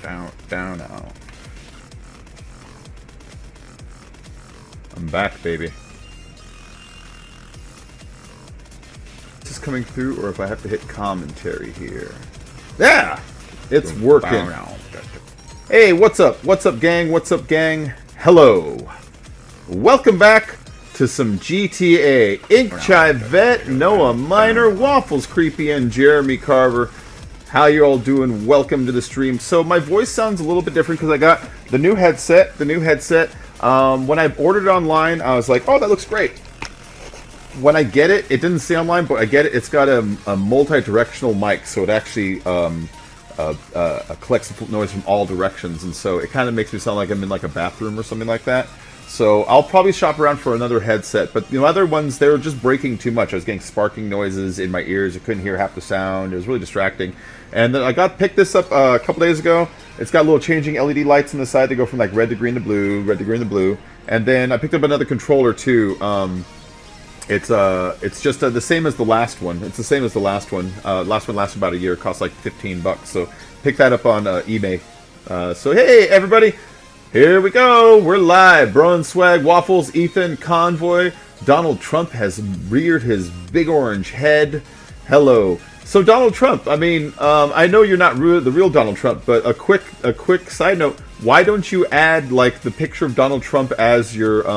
down now. I'm back, baby. Is this coming through, or if I have to hit commentary here? Yeah! It's working. Hey, what's up? What's up, gang? What's up, gang? Hello. Welcome back to some GTA. Inkchai Vet, Noah Minor, Waffles Creepy, and Jeremy Carver. How you all doing? Welcome to the stream. So my voice sounds a little bit different because I got the new headset. When I ordered it online, I was like, oh, that looks great. When I get it, it didn't say online, but I get it. It's got a multi-directional mic, so it actually collects noise from all directions, and so it kind of makes me sound like I'm in like a bathroom or something like that. So I'll probably shop around for another headset, but the other ones, they were just breaking too much. I was getting sparking noises in my ears. I couldn't hear half the sound. It was really distracting. And then I picked this up a couple days ago. It's got little changing LED lights on the side. They go from like red to green to blue, red to green to blue. And then I picked up another controller too. It's just the same as the last one. It's the same as the last one. Last one lasted about a year. It cost like $15. So pick that up on eBay. So hey everybody, here we go. We're live. Bron Swag, Waffles, Ethan, Convoy. Donald Trump has reared his big orange head. Hello. So Donald Trump. I mean, I know you're not the real Donald Trump, but a quick side note. Why don't you add like the picture of Donald Trump as your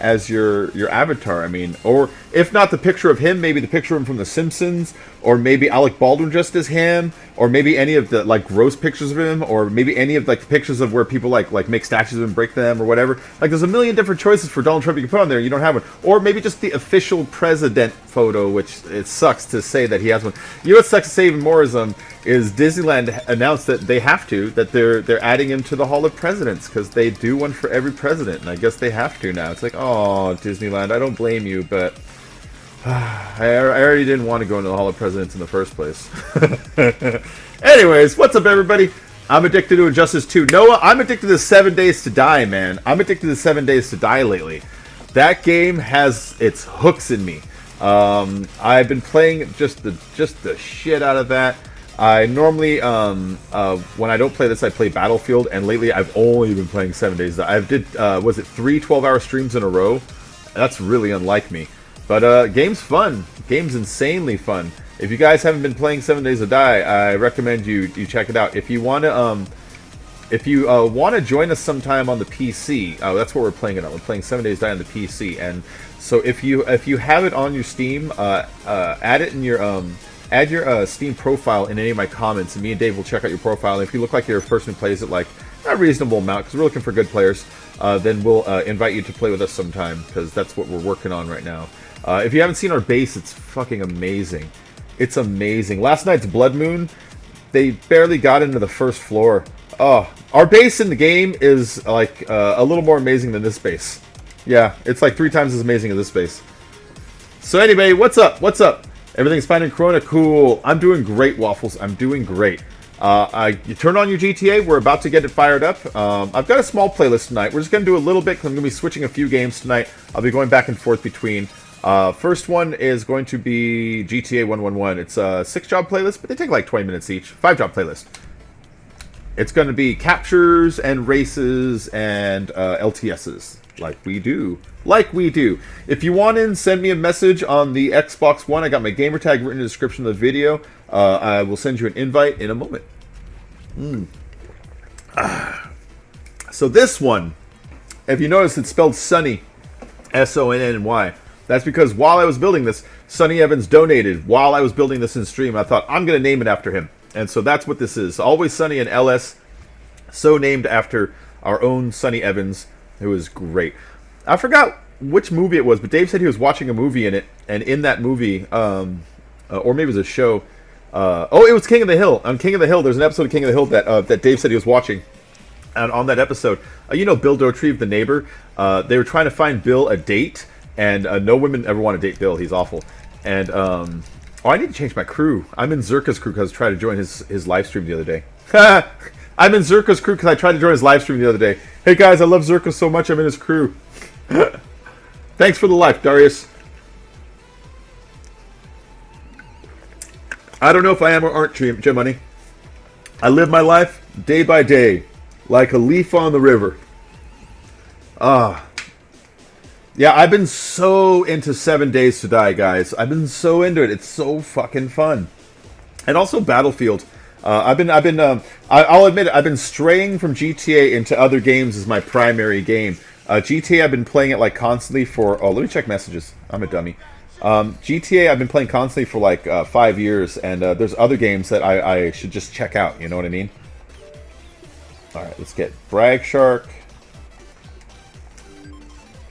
avatar? I mean, or if not the picture of him, maybe the picture of him from The Simpsons, or maybe Alec Baldwin just as him, or maybe any of the like gross pictures of him, or maybe any of like the pictures of where people like make statues of him, break them, or whatever. Like, there's a million different choices for Donald Trump you can put on there. You don't have one, or maybe just the official president photo, which it sucks to say that he has one. You know what sucks to say even more is Disneyland announced that they're adding him to the Hall of Presidents because they do one for every president, and I guess they have to now. It's like, oh, Disneyland, I don't blame you, but I already didn't want to go into the Hall of Presidents in the first place. Anyways, what's up, everybody? I'm addicted to Injustice 2. Noah, I'm addicted to 7 Days to Die, man. I'm addicted to 7 Days to Die lately. That game has its hooks in me. I've been playing just the shit out of that. I normally, when I don't play this, I play Battlefield, and lately I've only been playing 7 Days to Die. I did, was it 3 12-hour streams in a row? That's really unlike me. But game's fun. Game's insanely fun. If you guys haven't been playing 7 Days to Die, I recommend you check it out. If you want to join us sometime on the PC, that's what we're playing it on. We're playing 7 Days to Die on the PC, and so if you have it on your Steam, add it in your add your Steam profile in any of my comments, and me and Dave will check out your profile. And if you look like you're a person who plays it like a reasonable amount, because we're looking for good players, then we'll invite you to play with us sometime, because that's what we're working on right now. If you haven't seen our base, it's fucking amazing. It's amazing. Last night's Blood Moon, they barely got into the first floor. Oh, our base in the game is like a little more amazing than this base. Yeah, it's like 3 times as amazing as this base. So anyway, what's up? What's up? Everything's fine in Corona? Cool. I'm doing great, Waffles. I'm doing great. You turn on your GTA. We're about to get it fired up. I've got a small playlist tonight. We're just going to do a little bit because I'm going to be switching a few games tonight. I'll be going back and forth between. First one is going to be GTA 111. It's a 6-job playlist, but they take like 20 minutes each. 5-job playlist. It's going to be captures and races and LTSs, like we do. Like we do. If you want in, send me a message on the Xbox One. I got my gamer tag written in the description of the video. I will send you an invite in a moment. So this one, if you notice, it's spelled Sonny, S-O-N-N-Y. That's because while I was building this, Sonny Evans donated while I was building this in stream. I thought, I'm going to name it after him. And so that's what this is. Always Sunny and LS, so named after our own Sonny Evans, who is great. I forgot which movie it was, but Dave said he was watching a movie in it, and in that movie, or maybe it was a show. It was King of the Hill. On King of the Hill, there's an episode of King of the Hill that Dave said he was watching. And on that episode, Bill Dotrieve, the neighbor, they were trying to find Bill a date, and no women ever want to date Bill. He's awful. And I need to change my crew. I'm in Zerka's crew because I tried to join his live stream the other day. I'm in Zerka's crew because I tried to join his live stream the other day. Hey guys, I love Zerka so much, I'm in his crew. Thanks for the life, Darius. I don't know if I am or aren't, Jim Money. I live my life day by day, like a leaf on the river. Ah. Yeah, I've been so into 7 Days to Die, guys. I've been so into it. It's so fucking fun. And also Battlefield. I'll admit it, I've been straying from GTA into other games as my primary game. GTA, I've been playing it like constantly for... Oh, let me check messages. I'm a dummy. GTA, I've been playing constantly for like 5 years, and there's other games that I should just check out, you know what I mean? Alright, let's get Brag Shark.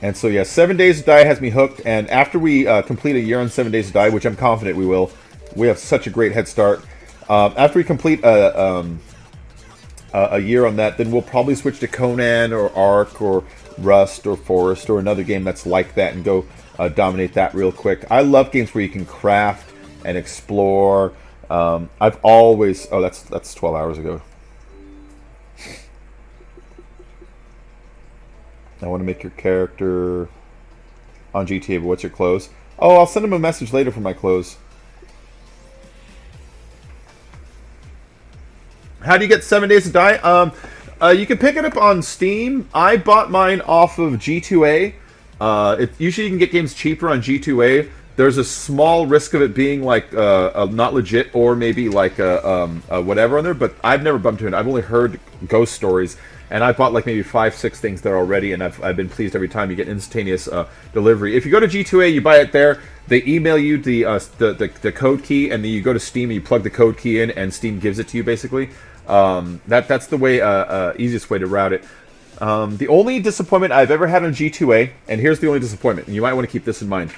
And so, yeah, 7 Days to Die has me hooked, and after we complete a year on 7 Days to Die, which I'm confident we will, we have such a great head start. After we complete a year on that, then we'll probably switch to Conan or Ark or Rust or Forest or another game that's like that and go dominate that real quick. I love games where you can craft and explore. I've always... Oh, that's 12 hours ago. I want to make your character on GTA, but what's your clothes? Oh, I'll send him a message later for my clothes. How do you get 7 Days to Die? You can pick it up on Steam. I bought mine off of G2A. Usually you can get games cheaper on G2A. There's a small risk of it being like not legit or maybe like a whatever on there, but I've never bumped into it. I've only heard ghost stories. And I bought like maybe 5-6 things there already, and I've been pleased every time. You get instantaneous delivery. If you go to G2A, you buy it there. They email you the code key, and then you go to Steam and you plug the code key in, and Steam gives it to you basically. That's the way easiest way to route it. The only disappointment I've ever had on G2A, and here's the only disappointment, and you might want to keep this in mind.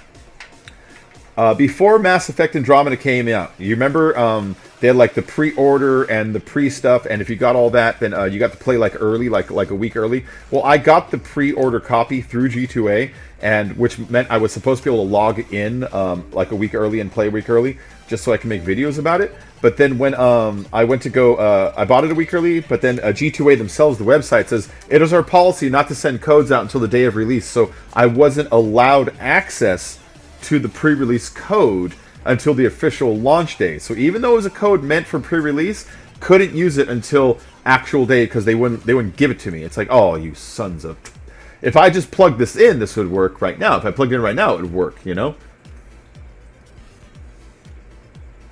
Before Mass Effect Andromeda came out, you remember they had like the pre-order and the pre-stuff, and if you got all that, then you got to play like early, like a week early. Well, I got the pre-order copy through G2A, and which meant I was supposed to be able to log in like a week early and play a week early, just so I can make videos about it. But then when I went to go, I bought it a week early, but then G2A themselves, the website says, it is our policy not to send codes out until the day of release, so I wasn't allowed access to the pre-release code until the official launch day. So even though it was a code meant for pre-release, couldn't use it until actual day because they wouldn't give it to me. It's like, oh, you sons of... If I just plugged this in, this would work right now. If I plugged it in right now, it would work, you know?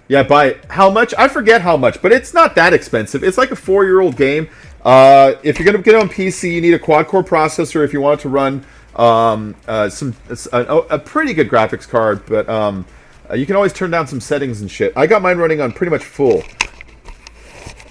Yeah, by how much? I forget how much, but it's not that expensive. It's like a 4-year-old game. If you're going to get it on PC, you need a quad-core processor if you want it to run a pretty good graphics card, but you can always turn down some settings and shit. I got mine running on pretty much full.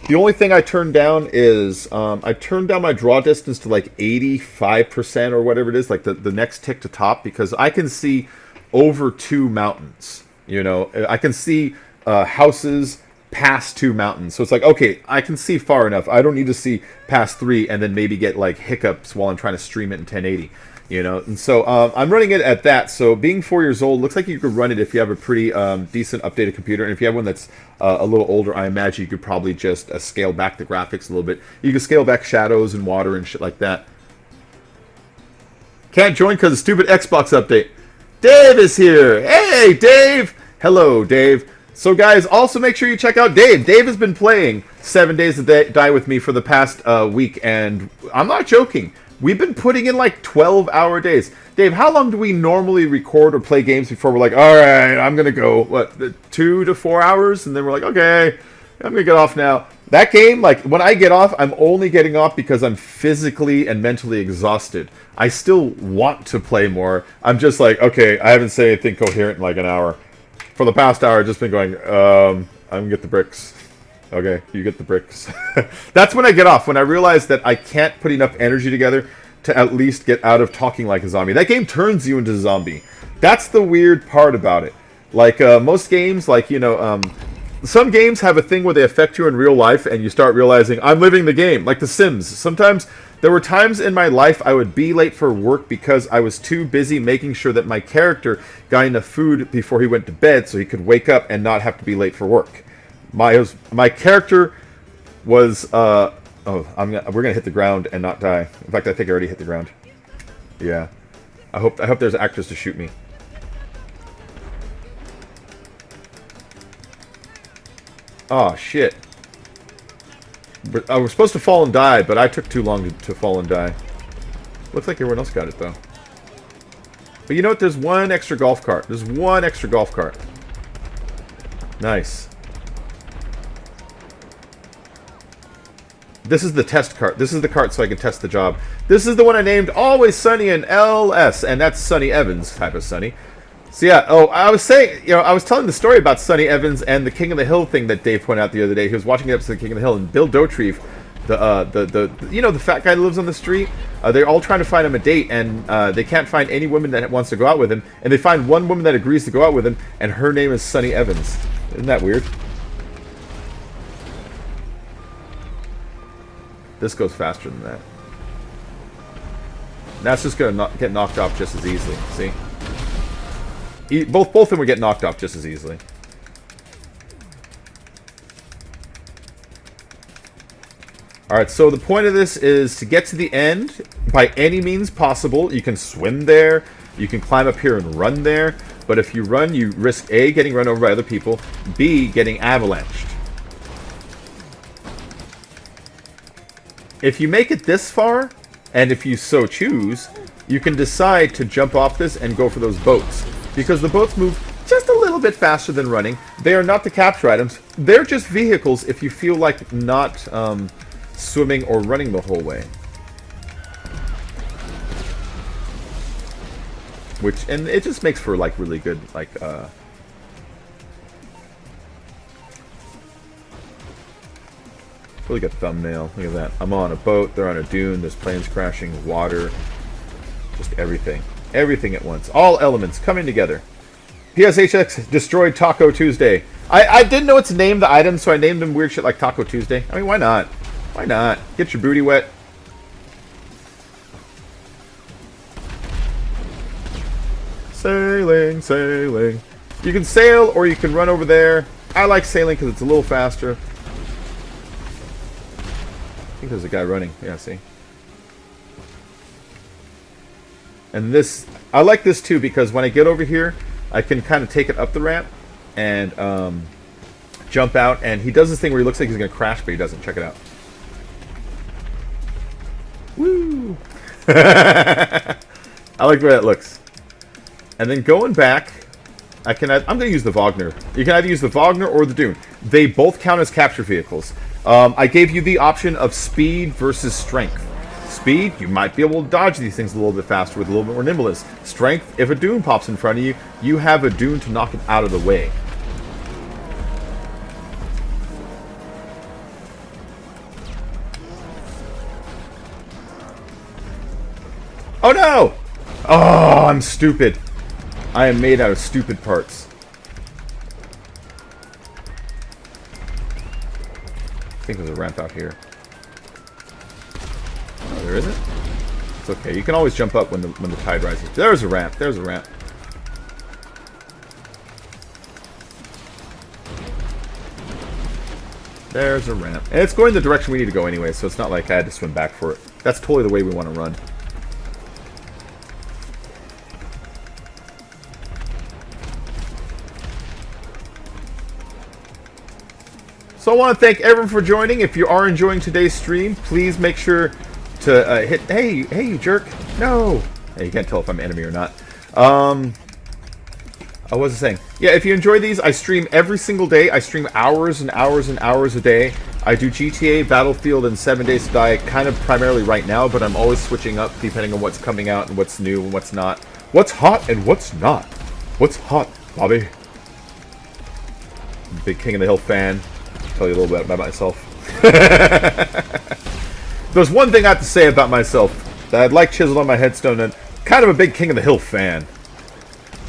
The only thing I turned down is I turned down my draw distance to like 85% or whatever it is, like the next tick to top, because I can see over 2 mountains. You know, I can see houses past 2 mountains. So it's like, okay, I can see far enough. I don't need to see past 3 and then maybe get like hiccups while I'm trying to stream it in 1080. You know, and so I'm running it at that. So being 4 years old, looks like you could run it if you have a pretty decent updated computer. And if you have one that's a little older, I imagine you could probably just scale back the graphics a little bit. You can scale back shadows and water and shit like that. Can't join because of stupid Xbox update. Dave is here. Hey, Dave. Hello, Dave. So guys, also make sure you check out Dave. Dave has been playing 7 Days to Die with me for the past week, and I'm not joking. We've been putting in like 12-hour days. Dave, how long do we normally record or play games before we're like, all right, I'm going to go, 2 to 4 hours? And then we're like, okay, I'm going to get off now. That game, like, when I get off, I'm only getting off because I'm physically and mentally exhausted. I still want to play more. I'm just like, okay, I haven't said anything coherent in like an hour. For the past hour, I've just been going, I'm going to get the bricks. Okay, you get the bricks. That's when I get off, when I realize that I can't put enough energy together to at least get out of talking like a zombie. That game turns you into a zombie. That's the weird part about it. Like, most games, like, you know, some games have a thing where they affect you in real life, and you start realizing, I'm living the game. Like The Sims. Sometimes, there were times in my life I would be late for work because I was too busy making sure that my character got enough food before he went to bed so he could wake up and not have to be late for work. My character was we're gonna hit the ground and not die. In fact, I think I already hit the ground. Yeah, I hope there's actors to shoot me. Oh shit! We're supposed to fall and die, but I took too long to fall and die. Looks like everyone else got it, though. But you know what? There's one extra golf cart. There's one extra golf cart. Nice. This is the test cart. This is the cart so I can test the job. This is the one I named Always Sunny in LS, and that's Sunny Evans type of Sunny. So yeah, I was saying, I was telling the story about Sunny Evans and the King of the Hill thing that Dave pointed out the other day. He was watching the episode of King of the Hill, and Bill Dotrieve, the fat guy that lives on the street, they're all trying to find him a date, and they can't find any woman that wants to go out with him, and they find one woman that agrees to go out with him, and her name is Sunny Evans. Isn't that weird? This goes faster than that. That's just gonna get knocked off just as easily. See? Both of them would get knocked off just as easily. Alright, so the point of this is to get to the end by any means possible. You can swim there, you can climb up here and run there, but if you run, you risk A, getting run over by other people, B, getting avalanched. If you make it this far, and if you so choose, you can decide to jump off this and go for those boats. Because the boats move just a little bit faster than running. They are not the capture items. They're just vehicles if you feel like not swimming or running the whole way. And it just makes for like really good, like, really good thumbnail. Look at that. I'm on a boat, they're on a dune, there's planes crashing, water, just everything. Everything at once. All elements coming together. PSHX destroyed Taco Tuesday. I didn't know what to name the items, so I named them weird shit like Taco Tuesday. I mean, why not? Why not? Get your booty wet. Sailing, sailing. You can sail or you can run over there. I like sailing because it's a little faster. I think there's a guy running. Yeah, see? And this, I like this too because when I get over here, I can kind of take it up the ramp and jump out. And he does this thing where he looks like he's going to crash, but he doesn't. Check it out. Woo! I like the way that looks. And then going back, I'm going to use the Wagner. You can either use the Wagner or the Dune. They both count as capture vehicles. I gave you the option of speed versus strength. Speed, you might be able to dodge these things a little bit faster with a little bit more nimbleness. Strength, if a dune pops in front of you, you have a dune to knock it out of the way. Oh no! Oh, I'm stupid. I am made out of stupid parts. I think there's a ramp out here. Oh, there isn't? It's okay. You can always jump up when the tide rises. There's a ramp. There's a ramp. There's a ramp. And it's going the direction we need to go anyway, so it's not like I had to swim back for it. That's totally the way we want to run. So I want to thank everyone for joining. If you are enjoying today's stream, please make sure to hit... Hey, you jerk. No. Hey, you can't tell if I'm enemy or not. I wasn't saying. Yeah, if you enjoy these, I stream every single day. I stream hours and hours and hours a day. I do GTA, Battlefield, and 7 Days to Die kind of primarily right now, but I'm always switching up depending on what's coming out and what's new and what's not. What's hot and what's not. What's hot, Bobby? Big King of the Hill fan. Tell you a little bit about myself. There's one thing I have to say about myself that I'd like chiseled on my headstone, and kind of a big King of the Hill fan.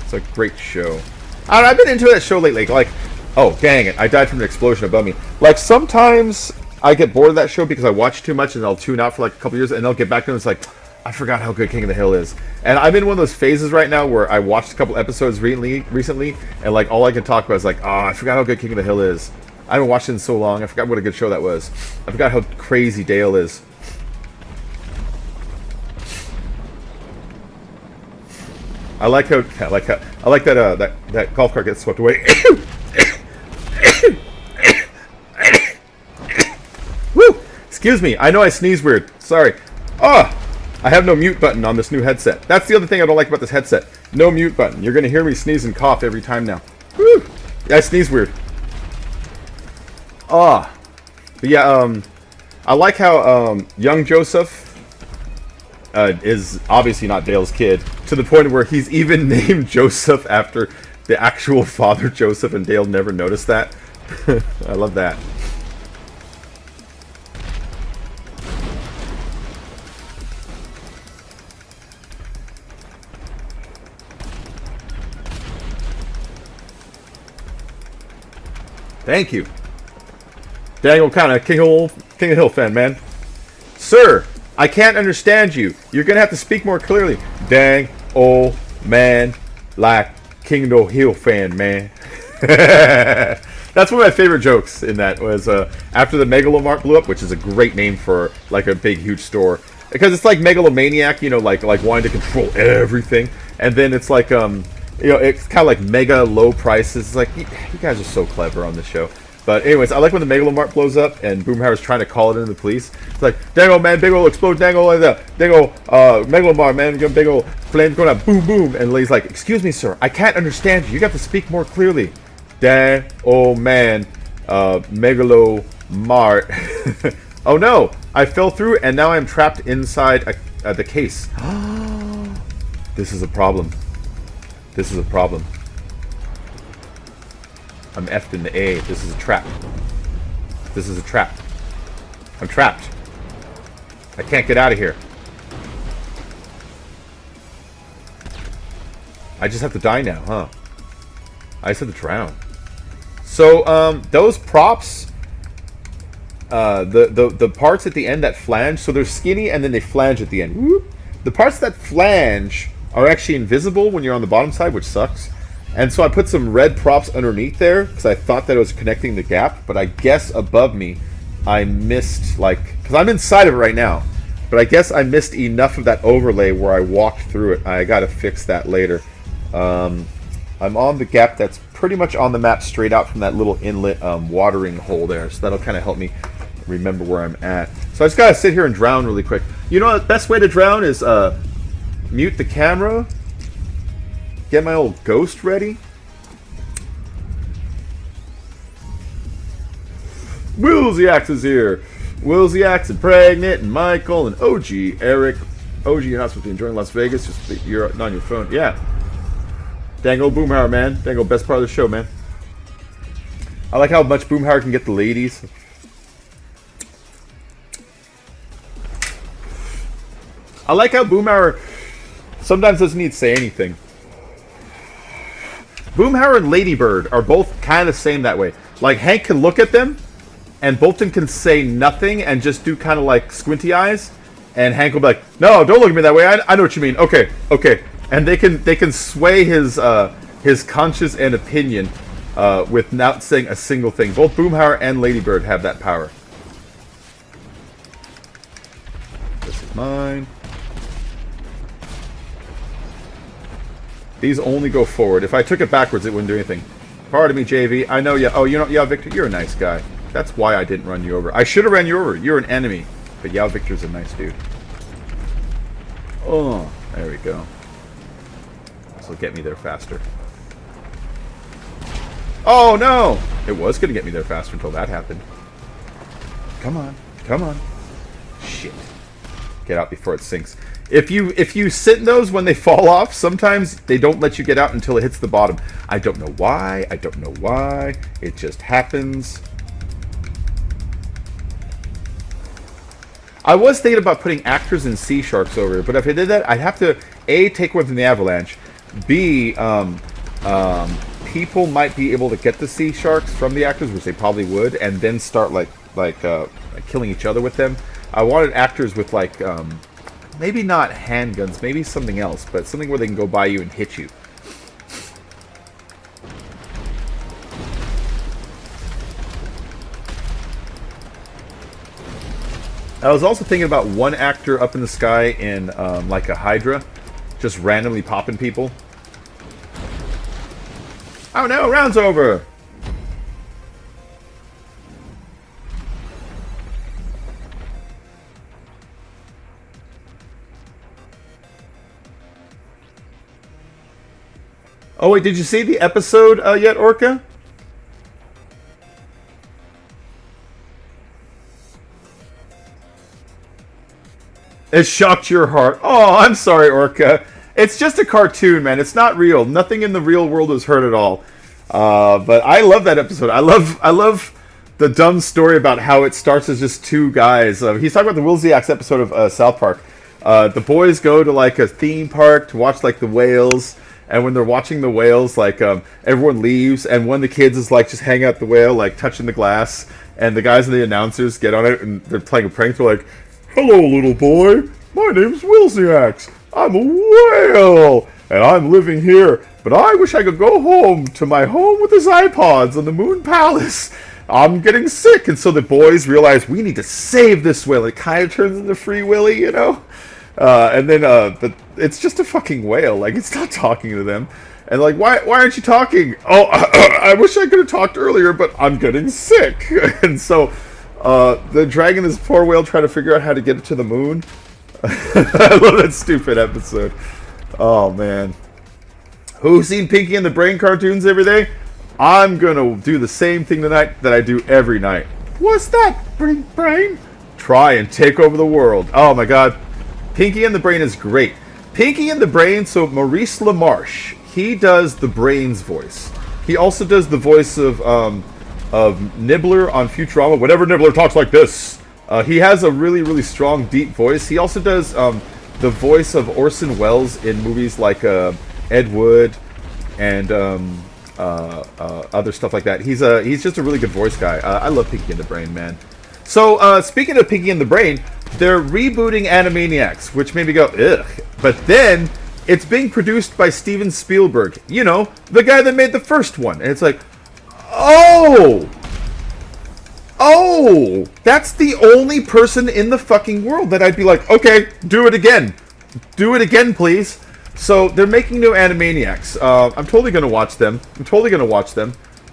It's a great show. I've been into that show lately. Like, oh, dang it, I died from an explosion above me. Like, sometimes I get bored of that show because I watch too much and I'll tune out for like a couple years and I'll get back to it and it's like, I forgot how good King of the Hill is. And I'm in one of those phases right now where I watched a couple episodes recently and like all I can talk about is like, oh, I forgot how good King of the Hill is. I haven't watched it in so long. I forgot what a good show that was. I forgot how crazy Dale is. I like that golf cart gets swept away. Woo! Excuse me, I know I sneeze weird. Sorry. Oh! I have no mute button on this new headset. That's the other thing I don't like about this headset. No mute button. You're going to hear me sneeze and cough every time now. Woo! Yeah, I sneeze weird. Ah. But yeah, I like how young Joseph is obviously not Dale's kid, to the point where he's even named Joseph after the actual father Joseph, and Dale never noticed that. I love that. Thank you. Daniel, kind of King of Hill fan, man. Sir, I can't understand you. You're gonna have to speak more clearly. Dang old man, like King of Hill fan, man. That's one of my favorite jokes in that was after the Megalomart blew up, which is a great name for like a big, huge store. Because it's like megalomaniac, you know, like wanting to control everything. And then it's like you know, it's kind of like mega low prices. It's like, you guys are so clever on this show. But anyways, I like when the Megalomart blows up and Boomhauer's trying to call it in the police. It's like, dango man, big ol' explode, dango like that. Dango, Megalomart man, big ol' flame going up, boom, boom. And Lay's like, excuse me, sir, I can't understand you. You got to speak more clearly. Dang, oh man, Megalomart. Oh no, I fell through and now I'm trapped inside the case. This is a problem. This is a problem. I'm effed in the A. This is a trap. This is a trap. I'm trapped. I can't get out of here. I just have to die now, huh? I just have to drown. So, those props, the parts at the end that flange, so they're skinny and then they flange at the end. Whoop. The parts that flange are actually invisible when you're on the bottom side, which sucks. And so I put some red props underneath there because I thought that it was connecting the gap, but I guess above me I missed, like, because I'm inside of it right now, but I guess I missed enough of that overlay where I walked through it. I gotta fix that later. I'm on the gap that's pretty much on the map straight out from that little inlet watering hole there, so that'll kind of help me remember where I'm at. So I just gotta sit here and drown really quick. You know, the best way to drown is mute the camera, get my old ghost ready. Willsy is here. Willsy and Pregnant and Michael and OG Eric. OG, you're not supposed to be enjoying Las Vegas. Just you're on your phone. Yeah. Dango Boomhauer, man. Dango, best part of the show, man. I like how much Boomhauer can get the ladies. I like how Boomhauer sometimes doesn't need to say anything. Boomhauer and Ladybird are both kind of the same that way. Like, Hank can look at them, and both of them can say nothing and just do kind of like squinty eyes. And Hank will be like, no, don't look at me that way. I know what you mean. Okay, okay. And they can sway his conscience and opinion without saying a single thing. Both Boomhauer and Ladybird have that power. This is mine. These only go forward. If I took it backwards, it wouldn't do anything. Pardon me, JV. I know you. Oh, you know, yeah, Victor, you're a nice guy. That's why I didn't run you over. I should have ran you over. You're an enemy. But yeah, Victor's a nice dude. Oh, there we go. This will get me there faster. Oh, no! It was going to get me there faster until that happened. Come on. Come on. Shit. Get out before it sinks. If you sit in those when they fall off, sometimes they don't let you get out until it hits the bottom. I don't know why. I don't know why. It just happens. I was thinking about putting actors and sea sharks over it, but if I did that, I'd have to A, take one from the avalanche. B, people might be able to get the sea sharks from the actors, which they probably would, and then start like killing each other with them. I wanted actors with like maybe not handguns, maybe something else, but something where they can go by you and hit you. I was also thinking about one actor up in the sky in like a Hydra, just randomly popping people. Oh no, round's over! Oh wait, did you see the episode yet, Orca? It shocked your heart. Oh, I'm sorry, Orca. It's just a cartoon, man. It's not real. Nothing in the real world is hurt at all. But I love that episode. I love the dumb story about how it starts as just two guys. He's talking about the Wilsiacs episode of South Park. The boys go to like a theme park to watch like the whales. And when they're watching the whales, like everyone leaves, and one of the kids is like just hanging out the whale, like touching the glass, and the guys and the announcers get on it, and they're playing a prank. They're like, "Hello, little boy. My name's Wilsiacs. I'm a whale, and I'm living here. But I wish I could go home to my home with his iPods on the Moon Palace. I'm getting sick." And so the boys realize we need to save this whale. It kind of turns into Free Willy, you know. And then it's just a fucking whale. Like, it's not talking to them. And like, why aren't you talking? Oh, I wish I could have talked earlier, but I'm getting sick. And so they're dragging this poor whale trying to figure out how to get it to the moon. I love that stupid episode. Oh, man. Who's seen Pinky and the Brain cartoons every day? I'm going to do the same thing tonight that I do every night. What's that, Brain? Try and take over the world. Oh, my God. Pinky and the Brain is great. Pinky and the Brain, so Maurice LaMarche, he does the Brain's voice. He also does the voice of Nibbler on Futurama. Whenever Nibbler talks like this, he has a really, really strong, deep voice. He also does the voice of Orson Welles in movies like Ed Wood and other stuff like that. He's just a really good voice guy. I love Pinky and the Brain, man. So, speaking of Pinky and the Brain, they're rebooting Animaniacs, which made me go, ugh. But then, it's being produced by Steven Spielberg. You know, the guy that made the first one. And it's like, oh, that's the only person in the fucking world that I'd be like, okay, do it again. Do it again, please. So, they're making new Animaniacs. I'm totally going to watch them.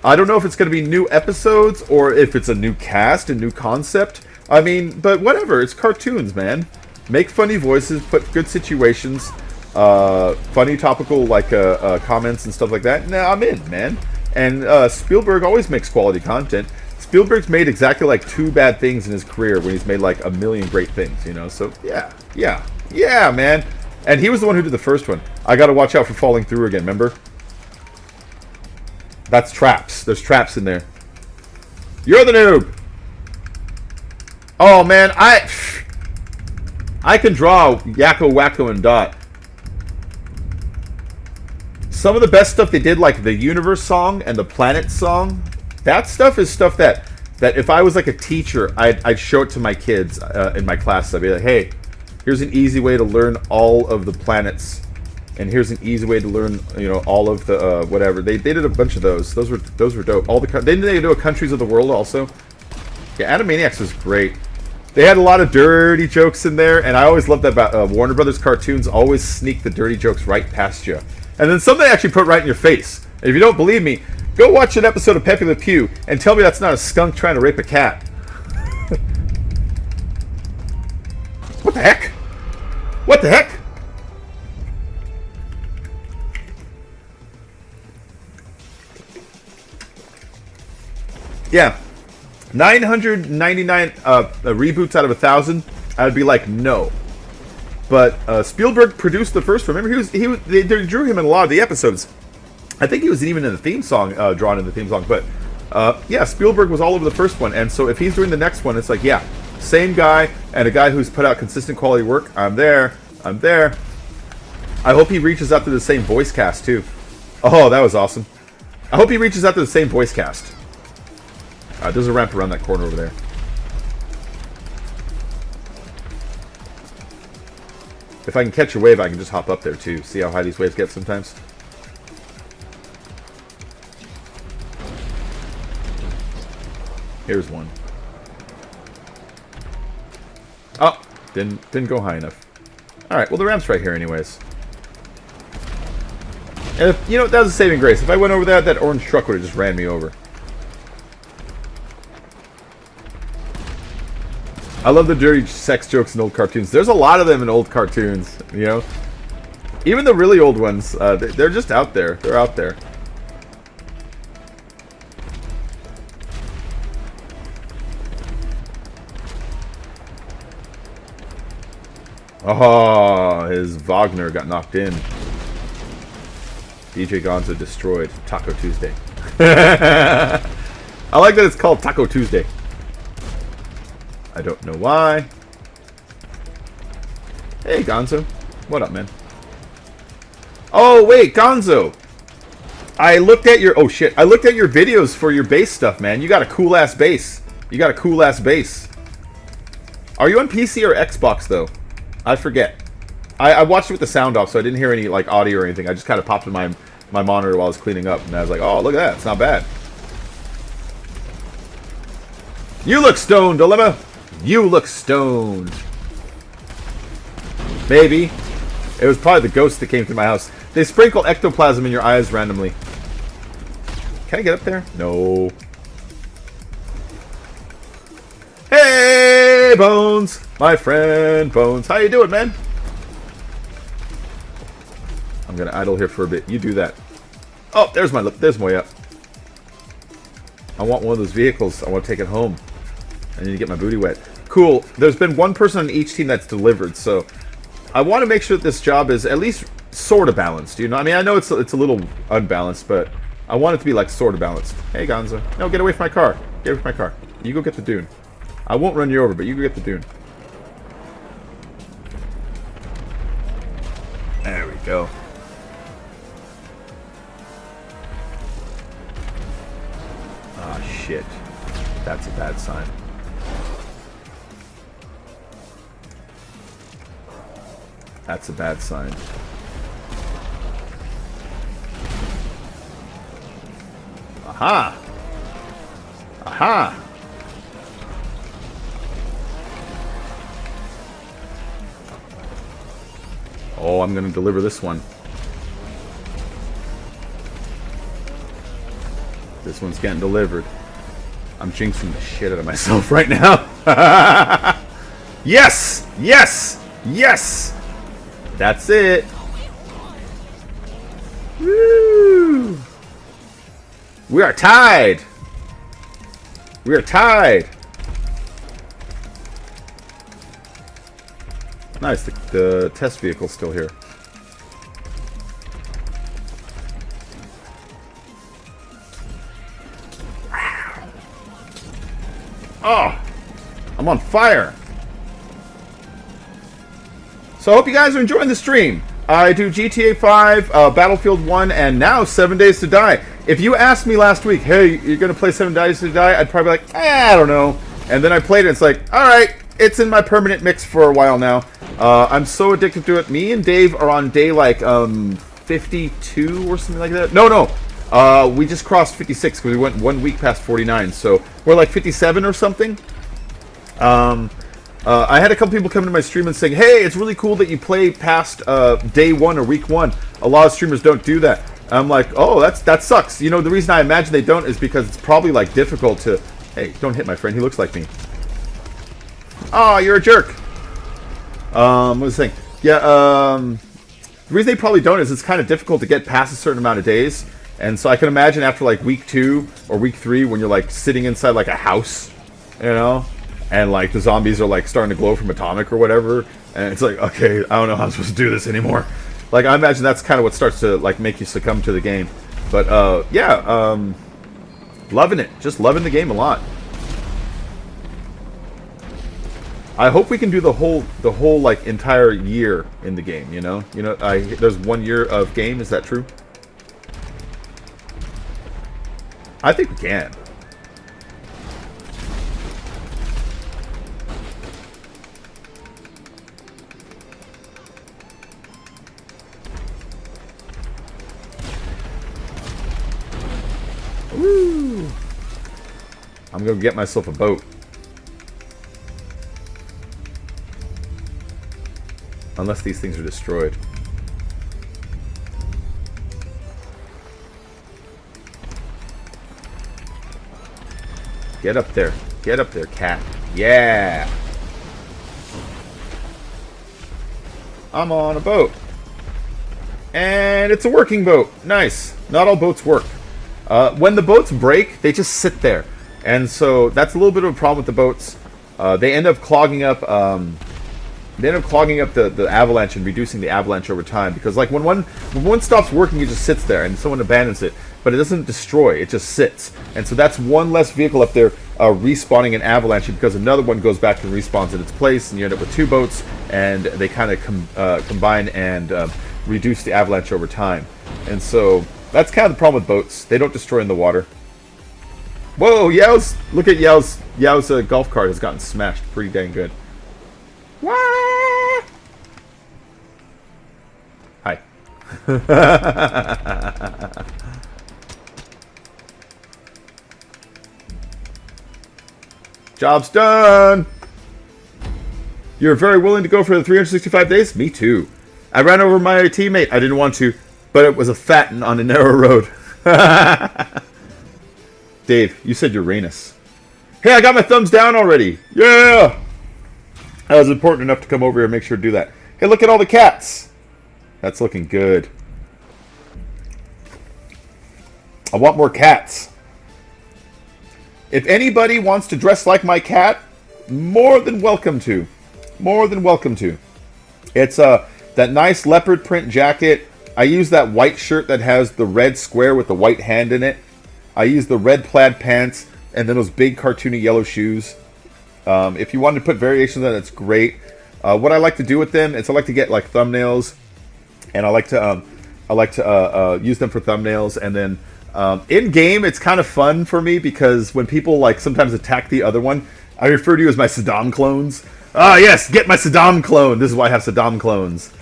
I don't know if it's going to be new episodes or if it's a new cast, a new concept. I mean, but whatever. It's cartoons, man. Make funny voices, put good situations, funny topical like comments and stuff like that. Nah, I'm in, man. And Spielberg always makes quality content. Spielberg's made exactly like 2 bad things in his career when he's made like a million great things, you know? So, yeah, man. And he was the one who did the first one. I gotta watch out for falling through again, remember? That's traps. There's traps in there. You're the noob! Oh, man, I can draw Yakko, Wacko, and Dot. Some of the best stuff they did, like the Universe song and the Planet song, that stuff is stuff that if I was like a teacher, I'd show it to my kids in my class. I'd be like, hey, here's an easy way to learn all of the planets. And here's an easy way to learn, you know, all of the whatever. They did a bunch of those. Those were dope. They do a Countries of the World also. Yeah, Animaniacs was great. They had a lot of dirty jokes in there, and I always loved that about Warner Brothers cartoons. Always sneak the dirty jokes right past you, and then some they actually put right in your face. And if you don't believe me, go watch an episode of Pepe Le Pew and tell me that's not a skunk trying to rape a cat. What the heck? What the heck? Yeah. 999 reboots out of 1,000, I'd be like, no. But Spielberg produced the first one. Remember, they drew him in a lot of the episodes. I think he was even in the theme song, drawn in the theme song. But yeah, Spielberg was all over the first one. And so if he's doing the next one, it's like, yeah, same guy and a guy who's put out consistent quality work. I'm there. I hope he reaches out to the same voice cast too. Oh, that was awesome. I hope he reaches out to the same voice cast. There's a ramp around that corner over there. If I can catch a wave, I can just hop up there too. See how high these waves get sometimes? Here's one. Oh, didn't go high enough. Alright, well the ramp's right here anyways. And if, you know, that was a saving grace. If I went over that orange truck would have just ran me over. I love the dirty sex jokes in old cartoons. There's a lot of them in old cartoons, you know? Even the really old ones, they're just out there. They're out there. Oh, his Wagner got knocked in. DJ Gonzo destroyed. Taco Tuesday. I like that it's called Taco Tuesday. I don't know why. Hey, Gonzo. What up, man? Oh, wait, Gonzo. I looked at your... Oh, shit. I looked at your videos for your bass stuff, man. You got a cool-ass bass. You got a cool-ass bass. Are you on PC or Xbox, though? I forget. I watched it with the sound off, so I didn't hear any like audio or anything. I just kind of popped in my monitor while I was cleaning up, and I was like, oh, look at that. It's not bad. You look stoned, Dilemma. You look stoned. Maybe. It was probably the ghost that came to my house. They sprinkle ectoplasm in your eyes randomly. Can I get up there? No. Hey, Bones! My friend, Bones. How you doing, man? I'm gonna idle here for a bit. You do that. Oh, there's my way up. I want one of those vehicles. I want to take it home. I need to get my booty wet. Cool. There's been one person on each team that's delivered, so I want to make sure that this job is at least sort of balanced. You know, I mean, I know it's a little unbalanced, but I want it to be like sort of balanced. Hey, Gonzo. No, get away from my car. Get away from my car. You go get the dune. I won't run you over, but you go get the dune. There we go. Ah, shit. That's a bad sign. That's a bad sign. Aha! Aha! Oh, I'm going to deliver this one. This one's getting delivered. I'm jinxing the shit out of myself right now. Yes! Yes! Yes! That's it. Woo! We are tied. We are tied. Nice, the test vehicle's still here. Oh! I'm on fire! So I hope you guys are enjoying the stream. I do GTA 5, Battlefield 1, and now 7 Days to Die. If you asked me last week, hey, you're going to play 7 Days to Die, I'd probably be like, I don't know. And then I played it, and it's like, alright, it's in my permanent mix for a while now. I'm so addicted to it. Me and Dave are on day like 52 or something like that. No. We just crossed 56 because we went 1 week past 49. So we're like 57 or something. I had a couple people come into my stream and saying, hey, it's really cool that you play past day 1 or week 1. A lot of streamers don't do that. I'm like, oh, that sucks. You know, the reason I imagine they don't is because it's probably like difficult to... Hey, don't hit my friend. He looks like me. Oh, you're a jerk. What was I saying? Yeah, the reason they probably don't is it's kind of difficult to get past a certain amount of days. And so I can imagine after like week 2 or week 3 when you're like sitting inside like a house, you know, and like the zombies are like starting to glow from atomic or whatever, and it's like, okay, I don't know how I'm supposed to do this anymore. Like, I imagine that's kind of what starts to like make you succumb to the game. But yeah, loving it. Just loving the game a lot. I hope we can do the whole like entire year in the game, you know? You know, there's 1 year of game, is that true? I think we can. Woo! I'm gonna get myself a boat. Unless these things are destroyed. Get up there. Get up there, cat. Yeah! I'm on a boat. And it's a working boat. Nice. Not all boats work. When the boats break, they just sit there. And so that's a little bit of a problem with the boats. They end up clogging up the avalanche and reducing the avalanche over time. Because like when one stops working, it just sits there and someone abandons it. But it doesn't destroy, it just sits. And so that's one less vehicle up there respawning an avalanche, because another one goes back and respawns in its place, and you end up with two boats, and they kind of combine and reduce the avalanche over time. And so that's kind of the problem with boats. They don't destroy in the water. Whoa, Yao's, look at Yao's golf cart has gotten smashed pretty dang good. Wah! Hi. Job's done! You're very willing to go for the 365 days? Me too. I ran over my teammate. I didn't want to, but it was a fat on a narrow road. Dave, you said Uranus. Hey, I got my thumbs down already. Yeah! That was important enough to come over here and make sure to do that. Hey, look at all the cats. That's looking good. I want more cats. If anybody wants to dress like my cat, more than welcome to. More than welcome to. It's that nice leopard print jacket. I use that white shirt that has the red square with the white hand in it. I use the red plaid pants and then those big cartoony yellow shoes. If you wanted to put variations on it, that's great. What I like to do with them is I like to get like thumbnails, and I like to use them for thumbnails, and then in game it's kind of fun for me because when people like sometimes attack the other one, I refer to you as my Saddam clones. Ah yes, get my Saddam clone. This is why I have Saddam clones.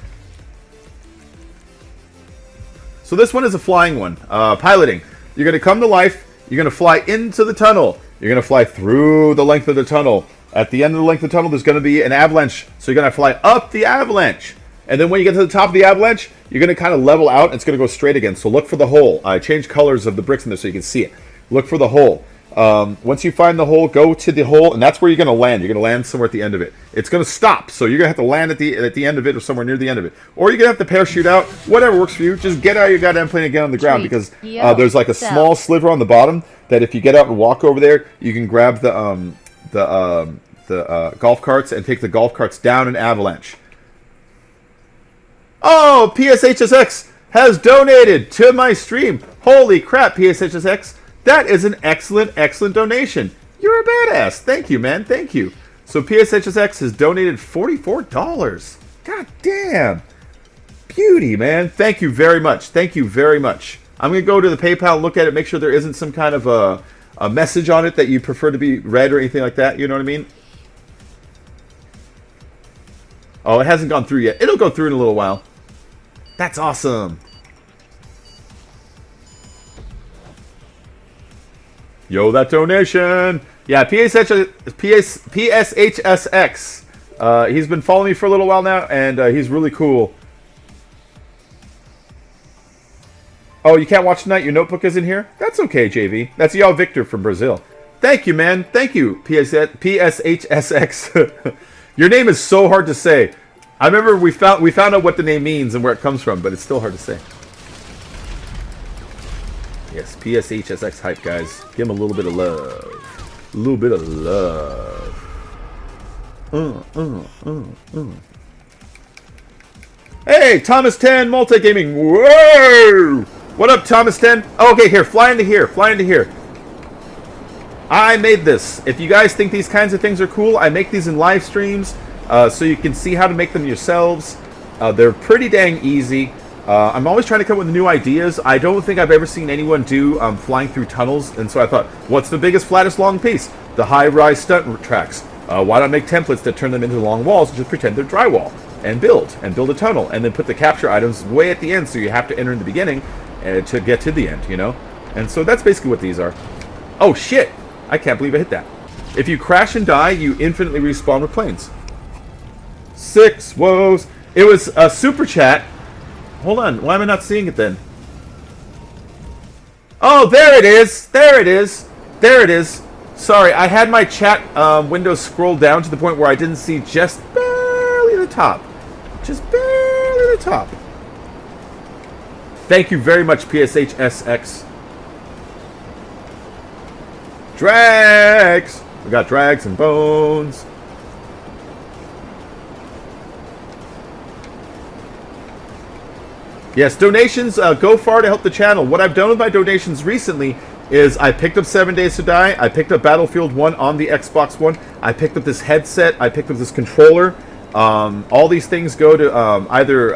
So this one is a flying one. Piloting. You're going to come to life. You're going to fly into the tunnel. You're going to fly through the length of the tunnel. At the end of the length of the tunnel, there's going to be an avalanche. So you're going to fly up the avalanche. And then when you get to the top of the avalanche, you're going to kind of level out. And it's going to go straight again. So look for the hole. I changed colors of the bricks in there so you can see it. Look for the hole. Once you find the hole, go to the hole, and that's where you're going to land. You're going to land somewhere at the end of it. It's going to stop, so you're going to have to land at the end of it or somewhere near the end of it. Or you're going to have to parachute out. Whatever works for you. Just get out of your goddamn plane and get on the ground, because there's like a small sliver on the bottom that if you get out and walk over there, you can grab the golf carts and take the golf carts down an avalanche. Oh, PSHSX has donated to my stream. Holy crap, PSHSX. That is an excellent, excellent donation. You're a badass. Thank you, man. Thank you. So PSHSX has donated $44. God damn. Beauty, man. Thank you very much. Thank you very much. I'm going to go to the PayPal, look at it, make sure there isn't some kind of a message on it that you prefer to be read or anything like that. You know what I mean? Oh, it hasn't gone through yet. It'll go through in a little while. That's awesome. Yo, that donation! Yeah, PSHSX. He's been following me for a little while now, and he's really cool. Oh, you can't watch tonight? Your notebook isn't here? That's okay, JV. That's Y'all Victor from Brazil. Thank you, man. Thank you, PSHSX. Your name is so hard to say. I remember we found out what the name means and where it comes from, but it's still hard to say. Yes, PSHSX hype, guys. Give him a little bit of love. A little bit of love. Hey, Thomas 10 Multi-Gaming. Whoa! What up, Thomas 10? Oh, okay, here. Fly into here. Fly into here. I made this. If you guys think these kinds of things are cool, I make these in live streams so you can see how to make them yourselves. They're pretty dang easy. I'm always trying to come up with new ideas. I don't think I've ever seen anyone do flying through tunnels, and so I thought, what's the biggest, flattest long piece? The high-rise stunt tracks. Why not make templates that turn them into long walls and just pretend they're drywall? And build a tunnel, and then put the capture items way at the end, so you have to enter in the beginning to get to the end, you know? And so that's basically what these are. Oh, shit! I can't believe I hit that. If you crash and die, you infinitely respawn with planes. 6 woes. It was a super chat. Hold on, why am I not seeing it then? Oh, there it is! There it is! There it is! Sorry, I had my chat window scrolled down to the point where I didn't see just barely the top. Just barely the top. Thank you very much, PSHSX. Drags! We got drags and bones. Yes, donations go far to help the channel. What I've done with my donations recently is I picked up 7 Days to Die, I picked up Battlefield 1 on the Xbox One, I picked up this headset, I picked up this controller. All these things go to either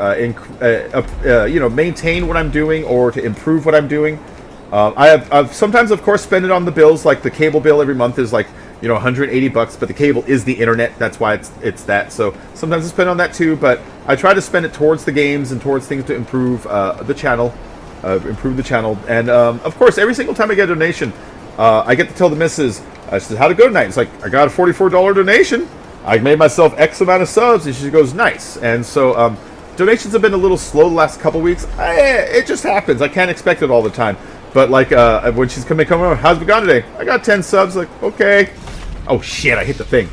maintain what I'm doing or to improve what I'm doing. I've sometimes, of course, spend it on the bills. Like the cable bill every month is like $180, but the cable is the internet. That's why it's that. So sometimes I spend on that too. But I try to spend it towards the games and towards things to improve the channel, And of course, every single time I get a donation, I get to tell the missus, I said, "How'd it go tonight?" It's like, "I got a $44 donation. I made myself X amount of subs," and she goes, "Nice." And so donations have been a little slow the last couple weeks. It just happens. I can't expect it all the time. But like when she's come over, "How's it gone today?" "I got 10 subs." Like, okay. Oh shit! I hit the thing.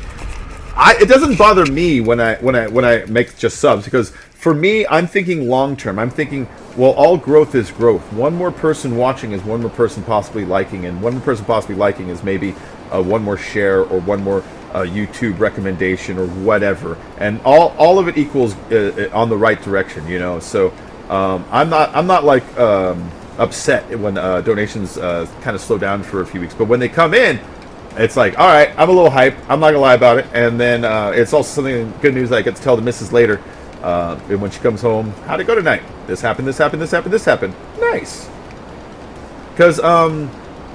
It doesn't bother me when I make just subs, because for me, I'm thinking long term. I'm thinking, well, all growth is growth. One more person watching is one more person possibly liking, and one more person possibly liking is maybe one more share or one more YouTube recommendation or whatever, and all of it equals on the right direction, So I'm not like upset when donations kind of slow down for a few weeks, but when they come in, it's like, all right, I'm a little hyped. I'm not gonna lie about it, and then it's also something good news that I get to tell the missus later when she comes home. "How'd it go tonight? This happened. This happened. This happened. This happened." Nice, because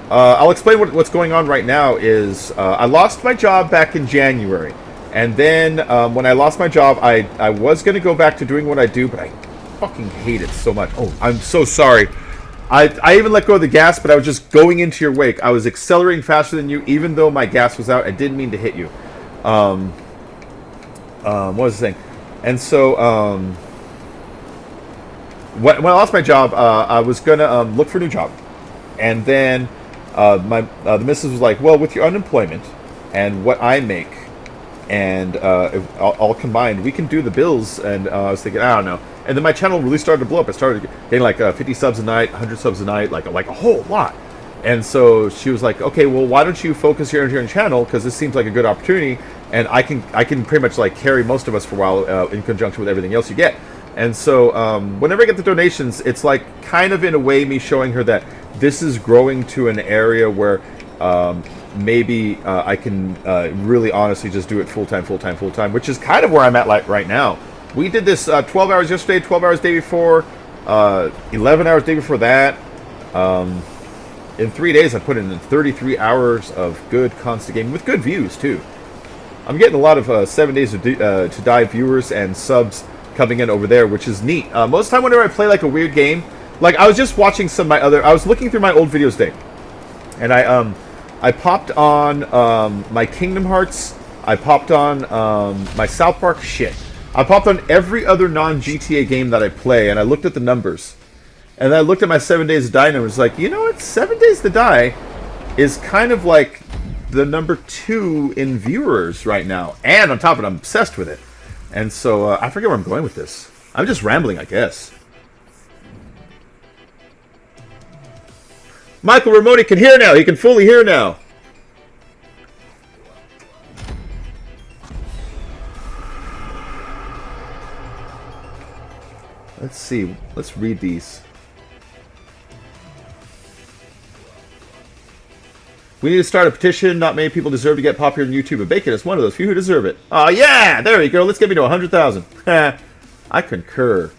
I'll explain what's going on right now is I lost my job back in January. And then when I lost my job, I was going to go back to doing what I do, but I fucking hate it so much. Oh, I'm so sorry. I even let go of the gas, but I was just going into your wake. I was accelerating faster than you, even though my gas was out. I didn't mean to hit you. What was I saying? And so when I lost my job, I was going to look for a new job. And then the missus was like, "Well, with your unemployment and what I make, and all combined, we can do the bills." And I was thinking, I don't know. And then my channel really started to blow up. I started getting like 50 subs a night, 100 subs a night, like a whole lot. And so she was like, "Okay, well, why don't you focus your energy on your channel, because this seems like a good opportunity, and I can pretty much like carry most of us for a while in conjunction with everything else you get." And so whenever I get the donations, it's like kind of in a way me showing her that this is growing to an area where maybe I can really honestly just do it full-time, which is kind of where I'm at like right now. We did this 12 hours yesterday, 12 hours day before, 11 hours day before that. In 3 days, I put in 33 hours of good constant gaming with good views too. I'm getting a lot of 7 Days to Die viewers and subs coming in over there, which is neat. Most of the time whenever I play like a weird game, like I was just watching I was looking through my old videos today, and I popped on my Kingdom Hearts, I popped on my South Park shit. I popped on every other non-GTA game that I play, and I looked at the numbers. And then I looked at my 7 Days to Die numbers, like, you know what, 7 Days to Die is kind of like the number 2 in viewers right now. And on top of it, I'm obsessed with it. And so, I forget where I'm going with this. I'm just rambling, I guess. Michael Ramoni can hear now. He can fully hear now. Let's see. Let's read these. "We need to start a petition. Not many people deserve to get popular on YouTube, but Bacon is one of those few who deserve it." Oh, yeah! There we go. Let's get me to 100,000. I concur.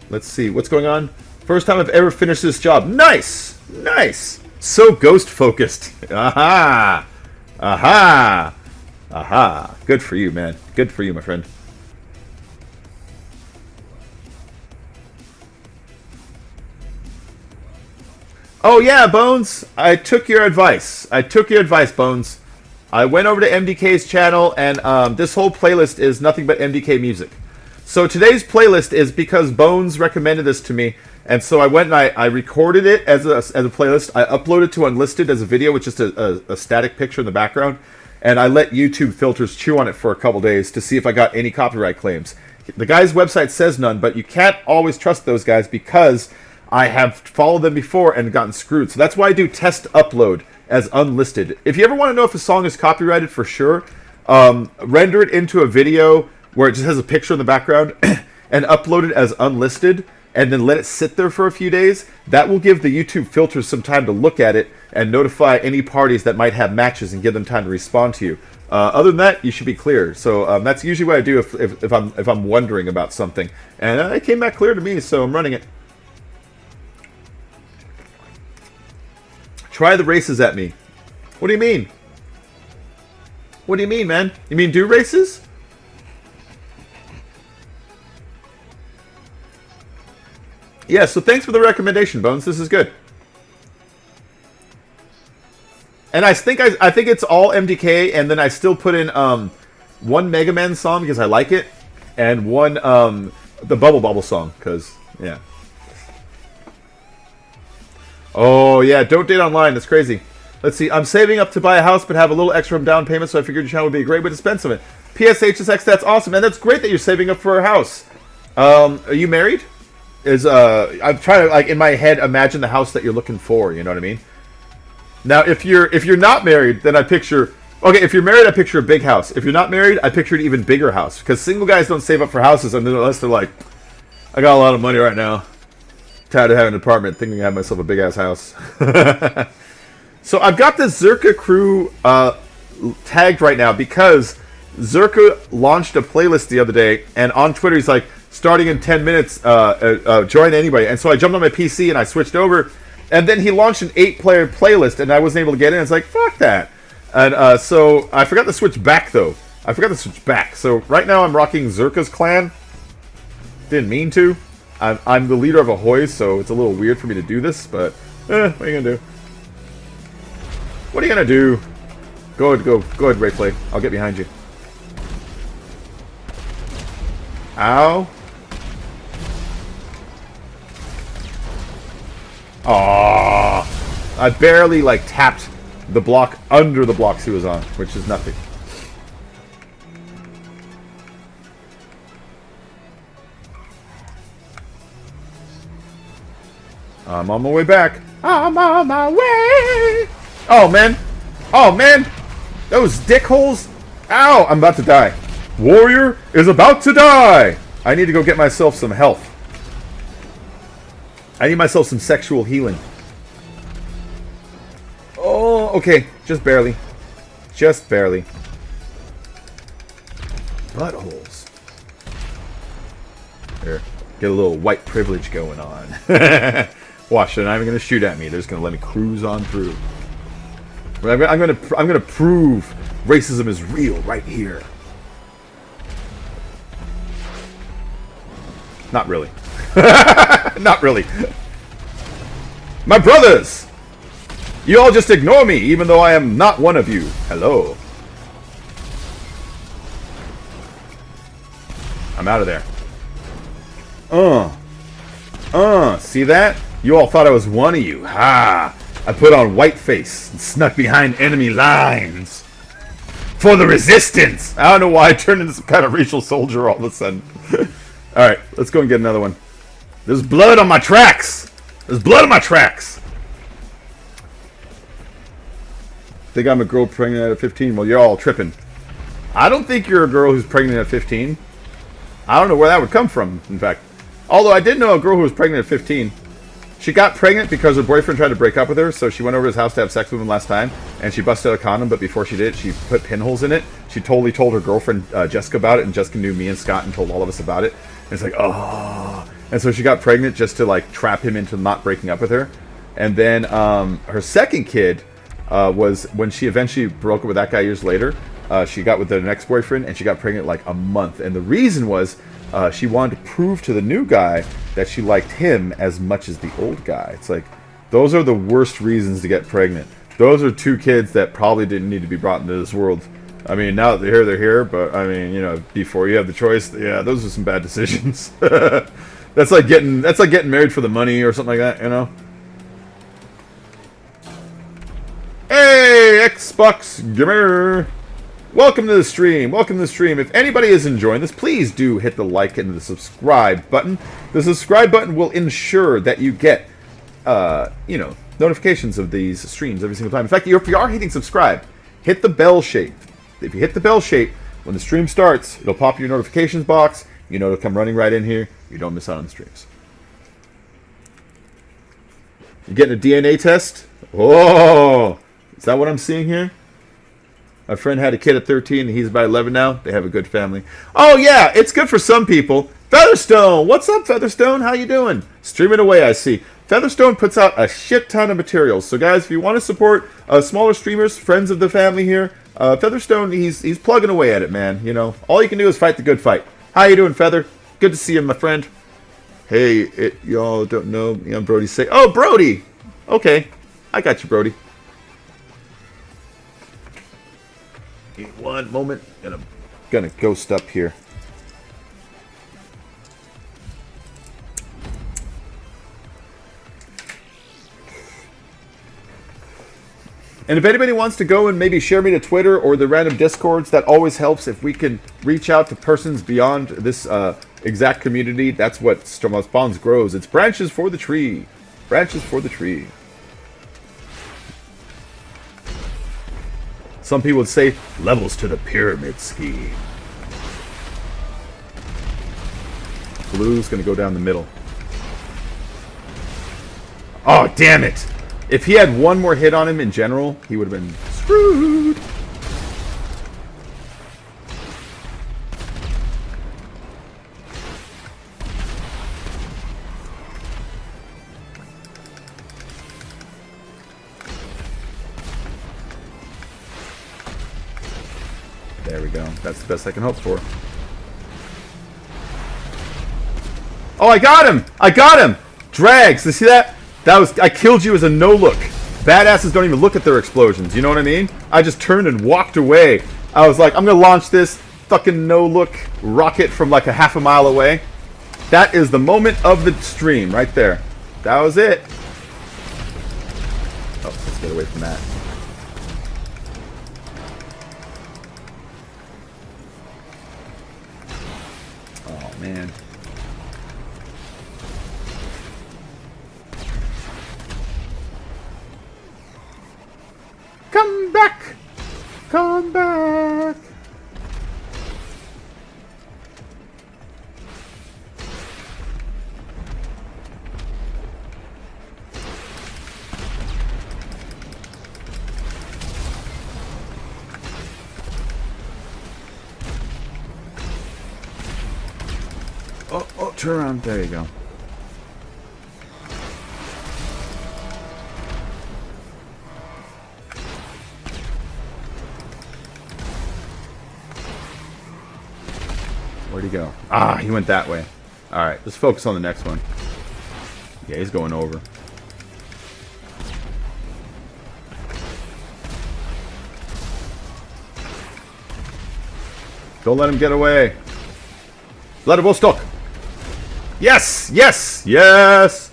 Let's see. What's going on? "First time I've ever finished this job." Nice! Nice! So ghost-focused. Aha! Aha! Aha! Good for you, man. Good for you, my friend. Oh yeah, Bones! I took your advice. Bones. I went over to MDK's channel, and this whole playlist is nothing but MDK music. So today's playlist is because Bones recommended this to me, and so I went and I recorded it as a playlist. I uploaded it to Unlisted as a video with just a static picture in the background. and I let YouTube filters chew on it for a couple days to see if I got any copyright claims. The guy's website says none, but you can't always trust those guys because I have followed them before and gotten screwed. So that's why I do test upload as unlisted. If you ever want to know if a song is copyrighted, for sure, render it into a video where it just has a picture in the background and upload it as unlisted, and then let it sit there for a few days. That will give the YouTube filters some time to look at it and notify any parties that might have matches and give them time to respond to you. Other than that, you should be clear. So that's usually what I do if I'm wondering about something. And it came back clear to me, so I'm running it. Try the races at me. What do you mean? What do you mean, man? You mean do races? Yeah, so thanks for the recommendation, Bones. This is good. And I think it's all MDK, and then I still put in one Mega Man song because I like it, and one the Bubble Bobble song because yeah. Oh yeah, don't date online. That's crazy. Let's see. I'm saving up to buy a house, but have a little extra down payment, so I figured your channel would be a great way to spend some of it. PSHSX, that's awesome, and that's great that you're saving up for a house. Are you married? I'm trying to, like, in my head imagine the house that you're looking for. You know what I mean? Now, if you're not married, then I picture. Okay, if you're married, I picture a big house. If you're not married, I picture an even bigger house. Because single guys don't save up for houses unless they're like, I got a lot of money right now. Tired of having an apartment, thinking I have myself a big ass house. So I've got the Zerka crew tagged right now because Zerka launched a playlist the other day, and on Twitter he's like, starting in 10 minutes, join anybody. And so I jumped on my PC and I switched over, and then he launched an 8-player playlist, and I wasn't able to get in. It's like, fuck that. And so I forgot to switch back, though. So right now I'm rocking Zerka's clan. Didn't mean to. I'm the leader of Ahoy, so it's a little weird for me to do this, but what are you gonna do? What are you gonna do? Go ahead, Rayplay. I'll get behind you. Ow. Aww. I barely, like, tapped the block under the blocks he was on, which is nothing. I'm on my way back. I'm on my way. Oh, man. Oh, man. Those dickholes. Ow. I'm about to die. Warrior is about to die. I need to go get myself some health. I need myself some sexual healing. Oh, okay. Just barely. Just barely. Buttholes. Here. Get a little white privilege going on. Watch, they're not even going to shoot at me. They're just going to let me cruise on through. I'm going to prove racism is real right here. Not really. Not really. My brothers! You all just ignore me, even though I am not one of you. Hello. I'm out of there. See that? You all thought I was one of you. Ha! I put on white face and snuck behind enemy lines. For the resistance! I don't know why I turned into some kind of racial soldier all of a sudden. Alright, let's go and get another one. There's blood on my tracks! There's blood on my tracks! Think I'm a girl pregnant at 15? Well, you're all tripping. I don't think you're a girl who's pregnant at 15. I don't know where that would come from, in fact. Although I did know a girl who was pregnant at 15. She got pregnant because her boyfriend tried to break up with her, so she went over to his house to have sex with him last time, and she busted out a condom, but before she did, she put pinholes in it. She totally told her girlfriend, Jessica, about it, and Jessica knew me and Scott and told all of us about it. And it's like, oh. And so she got pregnant just to, like, trap him into not breaking up with her. And then her second kid was when she eventually broke up with that guy years later. She got with the next boyfriend, and she got pregnant like a month. And the reason was she wanted to prove to the new guy that she liked him as much as the old guy. It's like, those are the worst reasons to get pregnant. Those are two kids that probably didn't need to be brought into this world. I mean, now that they're here, but I mean, you know, before you have the choice, yeah, those are some bad decisions. That's like getting married for the money or something like that, you know? Hey, Xbox Gamer! Welcome to the stream. Welcome to the stream. If anybody is enjoying this, please do hit the like and the subscribe button. The subscribe button will ensure that you get, notifications of these streams every single time. In fact, if you are hitting subscribe, hit the bell shape. If you hit the bell shape, when the stream starts, it'll pop your notifications box. You know, it'll come running right in here. You don't miss out on the streams. You getting a DNA test? Oh, is that what I'm seeing here? My friend had a kid at 13, and he's about 11 now. They have a good family. Oh, yeah, it's good for some people. Featherstone! What's up, Featherstone? How you doing? Streaming away, I see. Featherstone puts out a shit ton of materials. So, guys, if you want to support smaller streamers, friends of the family here, Featherstone, he's plugging away at it, man. You know, all you can do is fight the good fight. How you doing, Feather? Good to see you, my friend. Hey, y'all don't know me. I'm Brody. Oh, Brody! Okay, I got you, Brody. One moment, and I'm gonna ghost up here. And if anybody wants to go and maybe share me to Twitter or the random Discords, that always helps. If we can reach out to persons beyond this exact community, that's what spawns grows. It's branches for the tree. Branches for the tree. Some people would say, levels to the pyramid scheme. Blue's going to go down the middle. Oh, damn it! If he had one more hit on him in general, he would have been screwed. There we go. That's the best I can hope for. Oh, I got him! I got him! Drags, you see that? I killed you as a no-look. Badasses don't even look at their explosions, you know what I mean? I just turned and walked away. I was like, I'm gonna launch this fucking no-look rocket from like a half a mile away. That is the moment of the stream, right there. That was it. Oh, let's get away from that. Oh, man. Come back! Come back! Oh, turn around. There you go. Where'd he go? Ah, he went that way. Alright, let's focus on the next one. Yeah, he's going over. Don't let him get away. Vladivostok! Yes! Yes! Yes!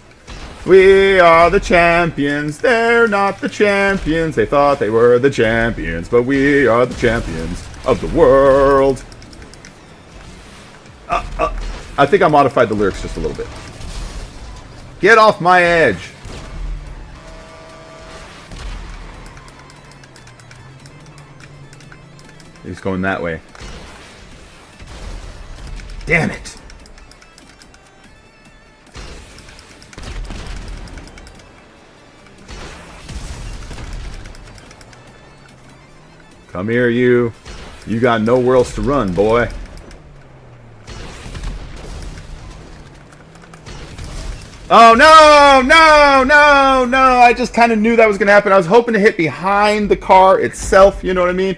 We are the champions. They're not the champions. They thought they were the champions, but we are the champions of the world. I think I modified the lyrics just a little bit. Get off my edge. He's going that way. Damn it. Come here, you. You got nowhere else to run, boy. Oh, no, no, no, no. I just kind of knew that was going to happen. I was hoping to hit behind the car itself, you know what I mean?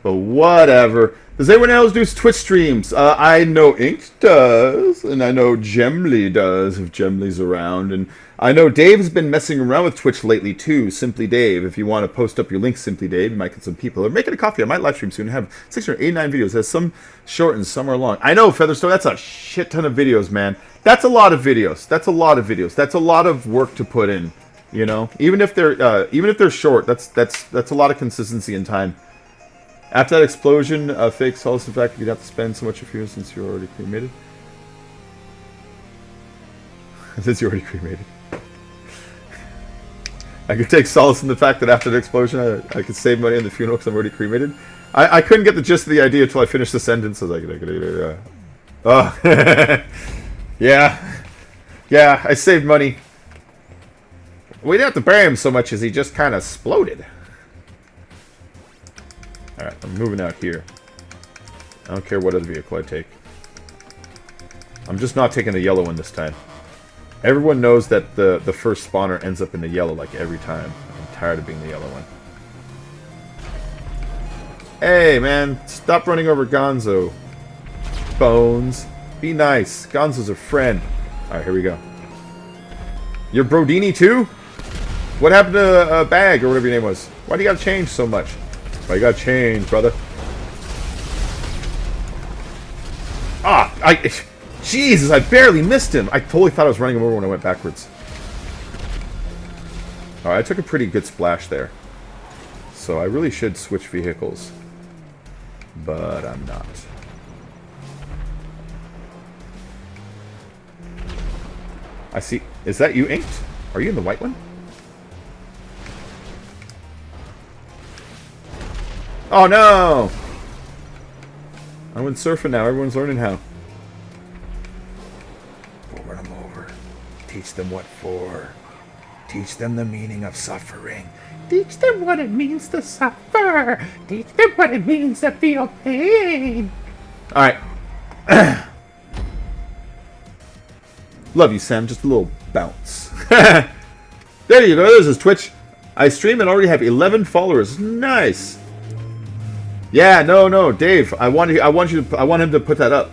But whatever. Does anyone else do Twitch streams? I know Ink does, and I know Gemly does, if Gemly's around. And I know Dave's been messing around with Twitch lately, too. Simply Dave. If you want to post up your link, Simply Dave, you might get some people. Or making a coffee. I might live stream soon. I have 689 videos. There's some short and some are long. I know, Featherstone, that's a shit ton of videos, man. That's a lot of videos. That's a lot of videos. That's a lot of work to put in. You know, even if they're short, that's a lot of consistency and time. After that explosion, fake solace in fact you'd have to spend so much of yours since you're already cremated. Since you're already cremated. I could take solace in the fact that after the explosion I could save money in the funeral because I'm already cremated. I couldn't get the gist of the idea until I finished the sentence. I was like, oh. Yeah. Yeah, I saved money. We didn't have to bury him so much as he just kind of exploded. Alright, I'm moving out here. I don't care what other vehicle I take. I'm just not taking the yellow one this time. Everyone knows that the first spawner ends up in the yellow like every time. I'm tired of being the yellow one. Hey, man, stop running over Gonzo. Bones. Be nice. Gonzo's a friend. Alright, here we go. You're Brodini too? What happened to Bag, or whatever your name was? Why do you gotta change so much? Why you gotta change, brother? Ah! Jesus, I barely missed him! I totally thought I was running him over when I went backwards. Alright, I took a pretty good splash there. So I really should switch vehicles. But I'm not. I see. Is that you, Inked? Are you in the white one? Oh no! I went surfing now. Everyone's learning how. We'll run them over. Teach them what for. Teach them the meaning of suffering. Teach them what it means to suffer. Teach them what it means to feel pain. Alright. Love you, Sam. Just a little bounce. There you go. This is Twitch. I stream and already have 11 followers. Nice. Yeah, no, Dave. I want him to put that up.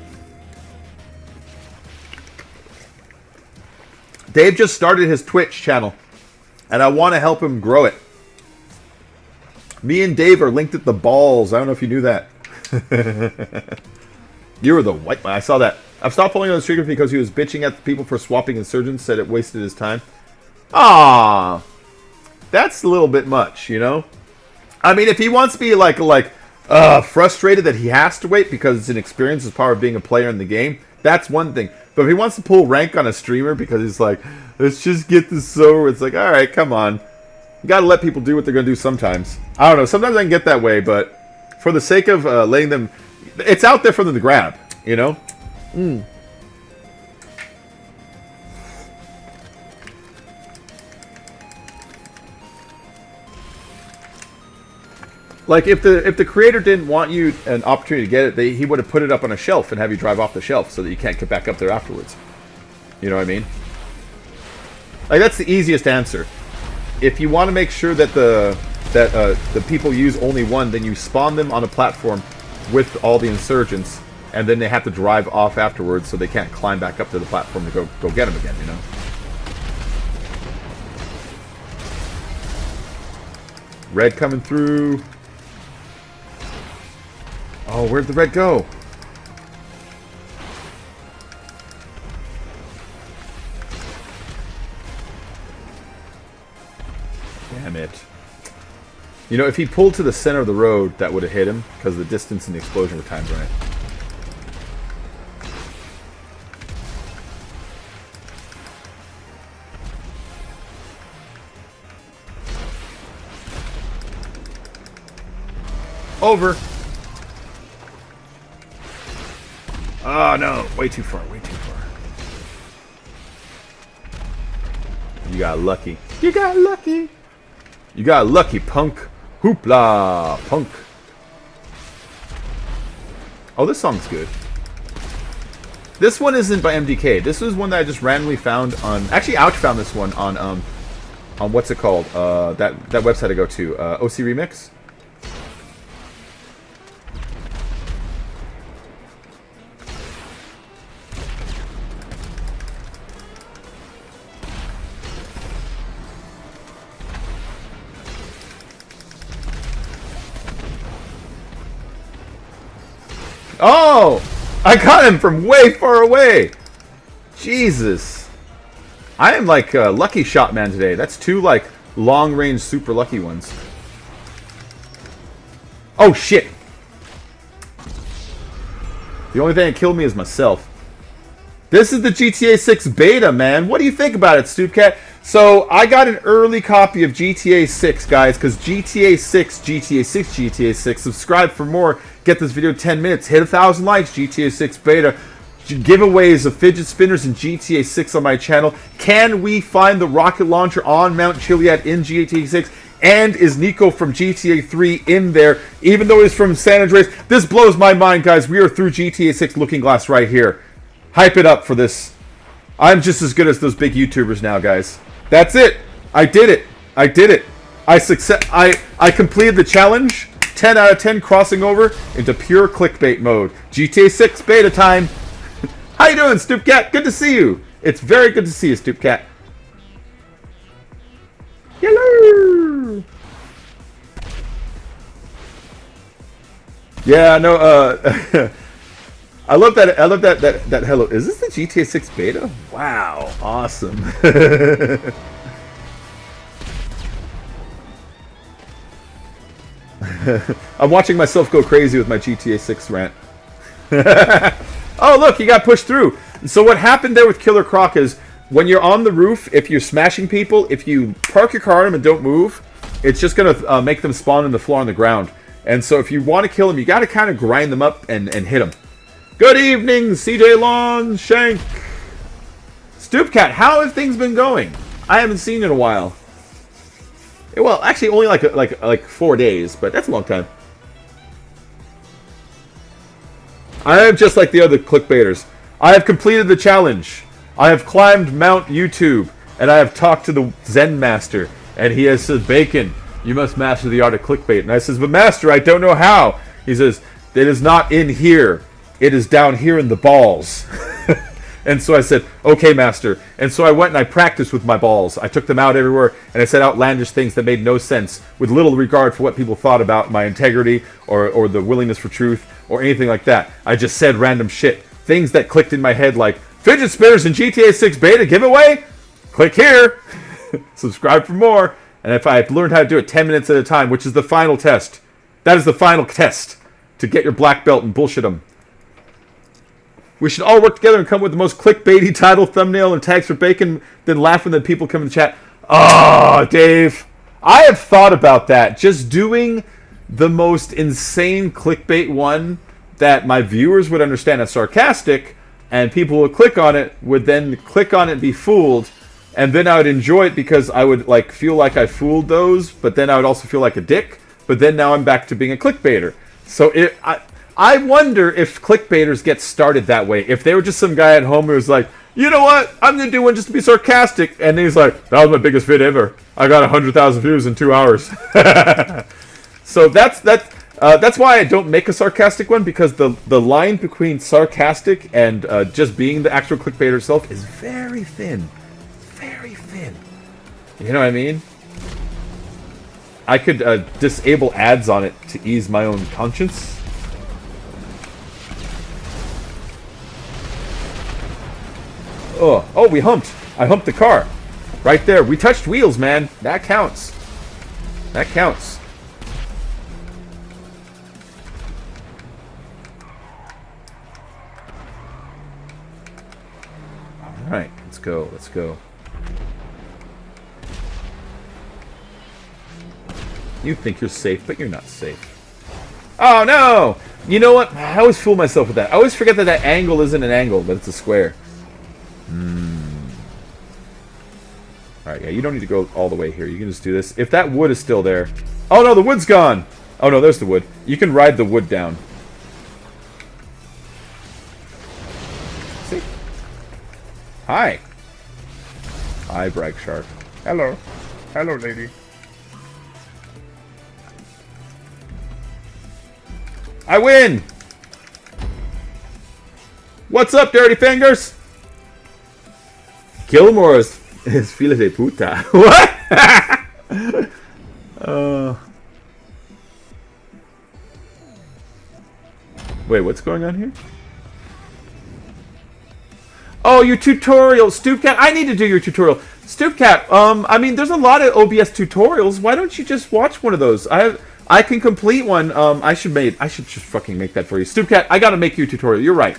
Dave just started his Twitch channel, and I want to help him grow it. Me and Dave are linked at the balls. I don't know if you knew that. You were the white man. I saw that. I've stopped following on the streamer because he was bitching at the people for swapping insurgents, said it wasted his time. Ah, that's a little bit much, you know? I mean, if he wants to be frustrated that he has to wait because it's an experience as part of being a player in the game, that's one thing. But if he wants to pull rank on a streamer because he's like, let's just get this over, it's like, alright, come on. You gotta let people do what they're gonna do sometimes. I don't know, sometimes I can get that way, but for the sake of letting them... It's out there for them to grab, you know? Like, if the creator didn't want you an opportunity to get it, he would have put it up on a shelf and have you drive off the shelf so that you can't get back up there afterwards. You know what I mean? Like, that's the easiest answer. If you want to make sure that the people use only one, then you spawn them on a platform with all the insurgents, and then they have to drive off afterwards so they can't climb back up to the platform to go get them again, you know? Red coming through. Oh, where'd the red go? Damn it. You know, if he pulled to the center of the road, that would have hit him, because the distance and the explosion were timed right. Over. Oh no, way too far, way too far. You got lucky. You got lucky. You got lucky, punk. Hoopla, punk. Oh, this song's good. This one isn't by MDK. This was one that I just randomly found on... Actually, Ouch found this one on what's it called? That website I go to. OC Remix. Oh! I got him from way far away! Jesus. I am like a lucky shot man today. That's two like long range super lucky ones. Oh shit! The only thing that killed me is myself. This is the GTA 6 beta, man. What do you think about it, StoopCat? So, I got an early copy of GTA 6, guys, because GTA 6, GTA 6, GTA 6. Subscribe for more. Get this video 10 minutes. Hit 1,000 likes. GTA 6 beta. Giveaways of fidget spinners in GTA 6 on my channel. Can we find the rocket launcher on Mount Chiliad in GTA 6? And is Nico from GTA 3 in there, even though he's from San Andreas? This blows my mind, guys. We are through GTA 6 Looking Glass right here. Hype it up for this. I'm just as good as those big YouTubers now, guys. That's it. I did it. I did it. I completed the challenge. 10 out of 10 crossing over into pure clickbait mode. GTA 6 beta time. How you doing, StoopCat? Good to see you. It's very good to see you, StoopCat. Hello. Yeah, no. I love that. I love that. Hello. Is this the GTA 6 beta? Wow, awesome. I'm watching myself go crazy with my GTA 6 rant. Oh, look, he got pushed through. So what happened there with Killer Croc is when you're on the roof, if you're smashing people, if you park your car on them and don't move, it's just going to make them spawn on the floor on the ground. And so if you want to kill them, you got to kind of grind them up and hit them. Good evening, CJ Lawn Shank. StoopCat, how have things been going? I haven't seen you in a while. Well, actually, only like 4 days, but that's a long time. I am just like the other clickbaiters. I have completed the challenge. I have climbed Mount YouTube, and I have talked to the Zen Master, and he has said, Bacon, you must master the art of clickbait. And I says, but Master, I don't know how. He says, it is not in here. It is down here in the balls. And so I said, okay, Master. And so I went and I practiced with my balls. I took them out everywhere, and I said outlandish things that made no sense, with little regard for what people thought about my integrity or the willingness for truth or anything like that. I just said random shit. Things that clicked in my head like, fidget spinners in GTA 6 beta giveaway? Click here. Subscribe for more. And if I learned how to do it 10 minutes at a time, which is the final test. That is the final test to get your black belt and bullshit them. We should all work together and come up with the most clickbaity title, thumbnail, and tags for Bacon, then laugh when the people come in the chat. Oh, Dave. I have thought about that. Just doing the most insane clickbait one that my viewers would understand as sarcastic, and people would click on it, would then click on it and be fooled, and then I would enjoy it because I would like feel like I fooled those, but then I would also feel like a dick, but then now I'm back to being a clickbaiter. So I wonder if clickbaiters get started that way. If they were just some guy at home who was like, you know what? I'm going to do one just to be sarcastic. And then he's like, that was my biggest vid ever. I got 100,000 views in 2 hours. So that's why I don't make a sarcastic one, because the line between sarcastic and just being the actual clickbaiter itself is very thin. Very thin. You know what I mean? I could disable ads on it to ease my own conscience. Oh, we humped. I humped the car. Right there. We touched wheels, man. That counts. That counts. Alright, let's go. Let's go. You think you're safe, but you're not safe. Oh, no! You know what? I always fool myself with that. I always forget that that angle isn't an angle, but it's a square. Alright, yeah, you don't need to go all the way here. You can just do this. If that wood is still there... Oh, no, the wood's gone! Oh, no, there's the wood. You can ride the wood down. See? Hi. Hi, Bragg Shark. Hello. Hello, lady. I win! What's up, Dirty Fingers? Gilmore is fila de puta. What? Wait, what's going on here? Oh, your tutorial, StoopCat. I need to do your tutorial. StoopCat, I mean, there's a lot of OBS tutorials. Why don't you just watch one of those? I I can complete one. I should just fucking make that for you. Stoopcat, I gotta make you a tutorial. You're right.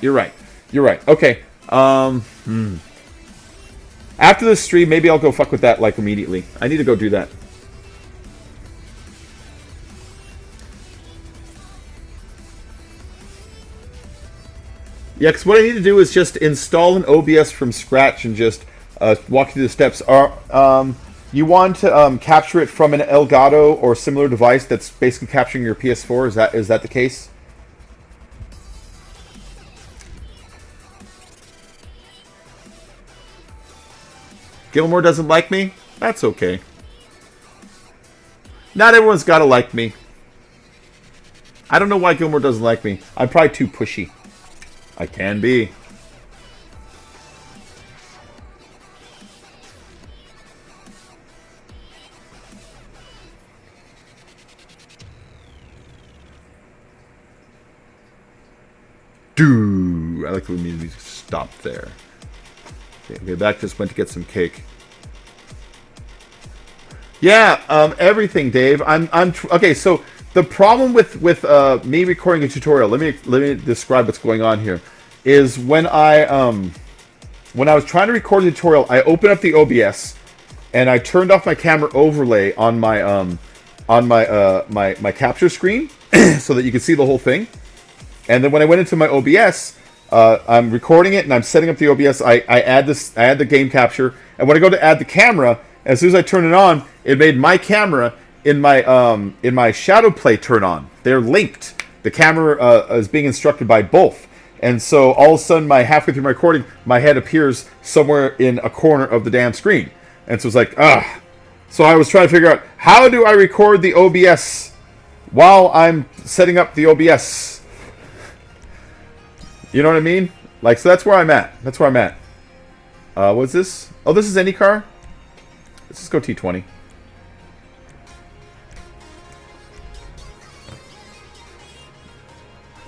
Okay. After this stream, maybe I'll go fuck with that, like, immediately. I need to go do that. Yeah, because what I need to do is just install an OBS from scratch and just walk through the steps. You want to capture it from an Elgato or similar device that's basically capturing your PS4? Is that the case? Gilmore doesn't like me? That's okay. Not everyone's got to like me. I don't know why Gilmore doesn't like me. I'm probably too pushy. I can be. I like the music stopped there. Okay, back just went to get some cake. Yeah, everything, Dave. Okay. So the problem with me recording a tutorial. Let me describe what's going on here. Is when I was trying to record a tutorial, I opened up the OBS and I turned off my camera overlay on my my capture screen so that you could see the whole thing. And then when I went into my OBS, I'm recording it and I'm setting up the OBS. I add the game capture, and when I go to add the camera, as soon as I turn it on, it made my camera in my shadow play turn on. They're linked. The camera is being instructed by both, and so all of a sudden, halfway through my recording, my head appears somewhere in a corner of the damn screen, and so it's like So I was trying to figure out how do I record the OBS while I'm setting up the OBS. You know what I mean? Like, so that's where I'm at. What's this? Oh, this is any car? Let's just go T20.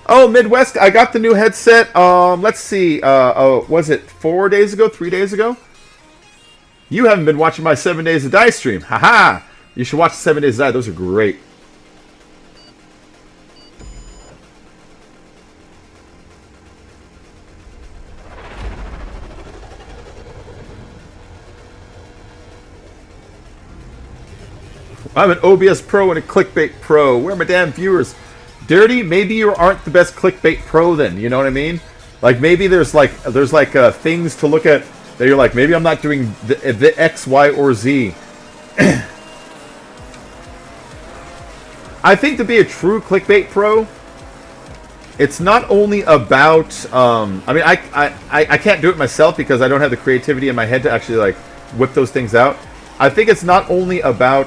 Oh, Midwest, I got the new headset. Let's see. Was it 4 days ago? 3 days ago? You haven't been watching my 7 Days to Die stream. Haha! You should watch 7 Days to Die. Those are great. I'm an OBS pro and a clickbait pro. Where are my damn viewers? Dirty, maybe you aren't the best clickbait pro then, you know what I mean? Like, maybe there's things to look at that you're like, maybe I'm not doing the X, Y, or Z. I think to be a true clickbait pro, it's not only about, I can't do it myself because I don't have the creativity in my head to actually, like, whip those things out. I think it's not only about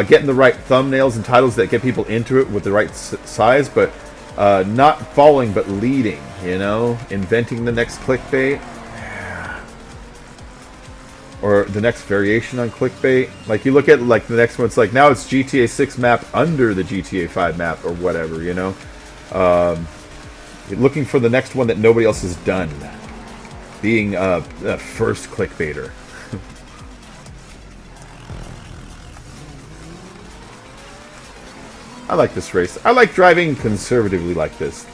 getting the right thumbnails and titles that get people into it with the right size, but not following but leading, you know? Inventing the next clickbait. Or the next variation on clickbait. Like, you look at, like, the next one, it's like, now it's GTA 6 map under the GTA 5 map, or whatever, you know? Looking for the next one that nobody else has done. Being a first clickbaiter. I like this race. I like driving conservatively like this.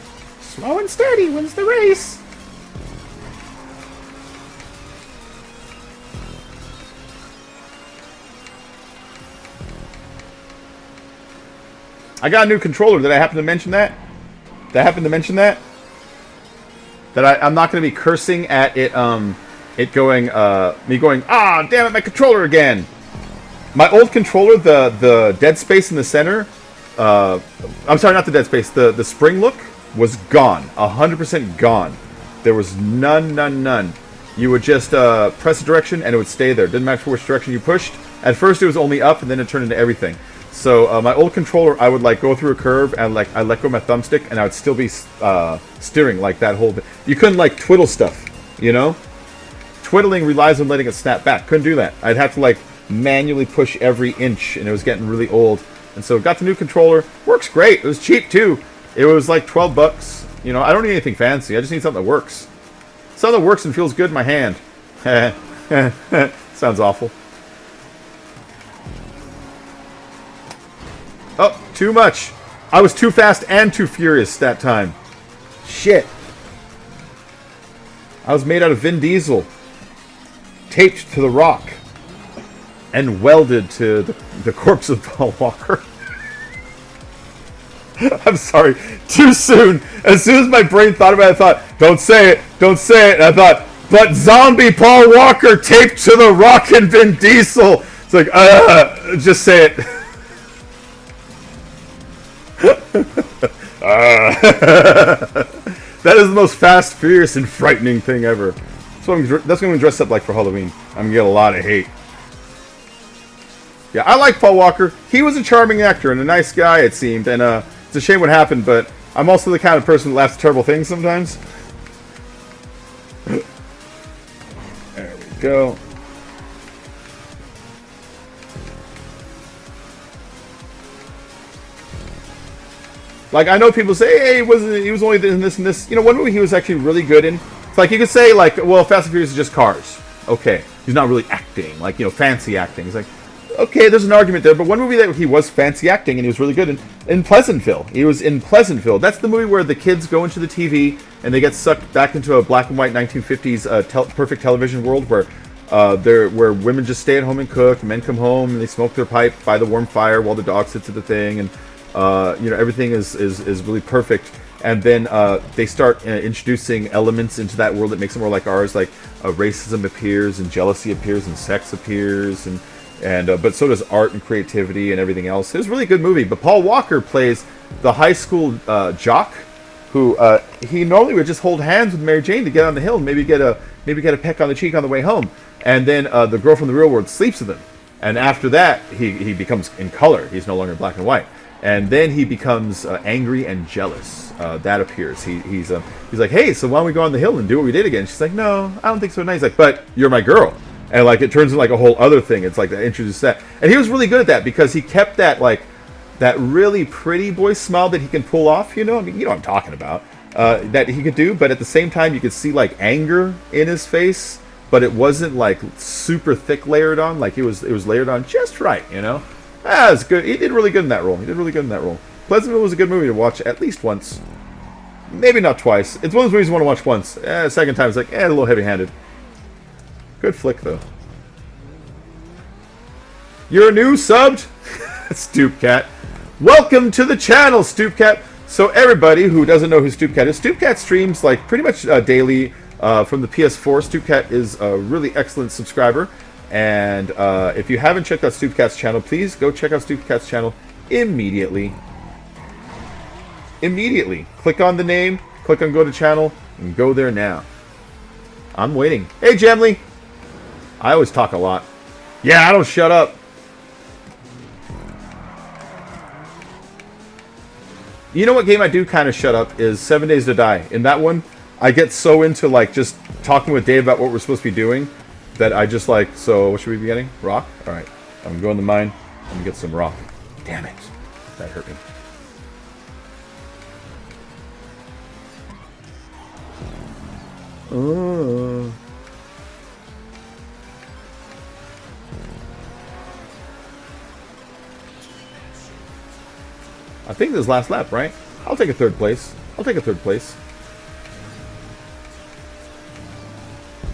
Slow and steady wins the race. I got a new controller. Did I happen to mention that? That I'm not going to be cursing at it. Me going, ah, damn it, my controller again. My old controller, the dead space in the center. I'm sorry, not the dead space. The spring look was gone. 100% gone. There was none. You would just press a direction and it would stay there. Didn't matter which direction you pushed. At first it was only up and then it turned into everything. So my old controller, I would like go through a curve and like I let go of my thumbstick and I would still be steering like that whole bit. You couldn't like twiddle stuff, you know? Twiddling relies on letting it snap back. Couldn't do that. I'd have to like manually push every inch and it was getting really old. And so got the new controller. Works great. It was cheap too. It was like $12. You know, I don't need anything fancy. I just need something that works. Something that works and feels good in my hand. Sounds awful. Oh, too much. I was too fast and too furious that time. Shit. I was made out of Vin Diesel. Taped to the rock. And welded to the corpse of Paul Walker. I'm sorry. Too soon. As soon as my brain thought about it, I thought, don't say it. Don't say it. And I thought, but zombie Paul Walker taped to the rock and Vin Diesel. It's like, just say it. That is the most fast, furious, and frightening thing ever. That's what I'm going to dress up like for Halloween. I'm going to get a lot of hate. Yeah, I like Paul Walker. He was a charming actor and a nice guy, it seemed. And it's a shame what happened, but I'm also the kind of person that laughs at terrible things sometimes. There we go. Like, I know people say, hey, he was only in this and this. You know, one movie he was actually really good in. It's like, you could say, like, well, Fast and Furious is just cars. Okay. He's not really acting. Like, you know, fancy acting. It's like, okay, there's an argument there. But one movie that he was fancy acting and he was really good in Pleasantville. He was in Pleasantville. That's the movie where the kids go into the TV and they get sucked back into a black and white 1950s perfect television world where where women just stay at home and cook, men come home and they smoke their pipe by the warm fire while the dog sits at the thing, and you know, everything is really perfect. And then they start introducing elements into that world that makes it more like ours, like racism appears and jealousy appears and sex appears, and but so does art and creativity and everything else. It was a really good movie. But Paul Walker plays the high school jock who he normally would just hold hands with Mary Jane to get on the hill and maybe get a peck on the cheek on the way home. And then the girl from the real world sleeps with him. And after that, he becomes in color. He's no longer black and white. And then he becomes angry and jealous. That appears. He's like, hey, so why don't we go on the hill and do what we did again? She's like, no, I don't think so. And he's like, but you're my girl. And like it turns into like a whole other thing. It's like they introduce that. And he was really good at that because he kept that like that really pretty boy smile that he can pull off. You know, I mean, you know what I'm talking about. That he could do, but at the same time, you could see like anger in his face, but it wasn't like super thick layered on. Like it was layered on just right. You know. Ah, it's good. He did really good in that role. Pleasantville was a good movie to watch at least once. Maybe not twice. It's one of those movies you want to watch once. Second time, it's like, a little heavy-handed. Good flick, though. You're new subbed? Stoopcat. Welcome to the channel, Stoopcat. So everybody who doesn't know who Stoopcat is, Stoopcat streams like pretty much daily from the PS4. Stoopcat is a really excellent subscriber. And if you haven't checked out Stoopcat's channel, please go check out Stoopcat's channel immediately. Click on the name, click on go to channel, and go there now. I'm waiting. Hey, Gemly! I always talk a lot. Yeah, I don't shut up. You know what game I do kind of shut up is 7 Days to Die. In that one, I get so into like just talking with Dave about what we're supposed to be doing that I just like, so what should we be getting? Rock? Alright. I'm going to go in the mine. I'm going to get some rock. Damn it. That hurt me. I think this is last lap, right? I'll take a third place.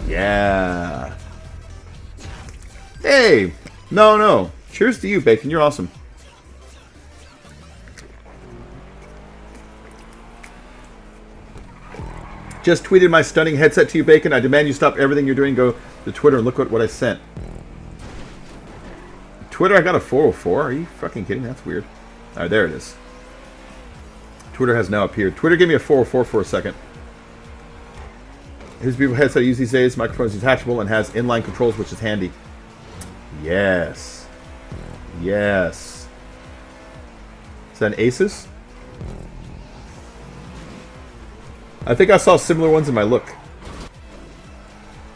Yeah. Hey! No. Cheers to you, Bacon. You're awesome. Just tweeted my stunning headset to you, Bacon. I demand you stop everything you're doing. Go to Twitter and look at what I sent. Twitter, I got a 404. Are you fucking kidding? That's weird. Alright, there it is. Twitter has now appeared. Twitter gave me a 404 for a second. His beautiful headset I use these days. Microphone is detachable and has inline controls, which is handy. Yes. Is that an Asus? I think I saw similar ones in my look.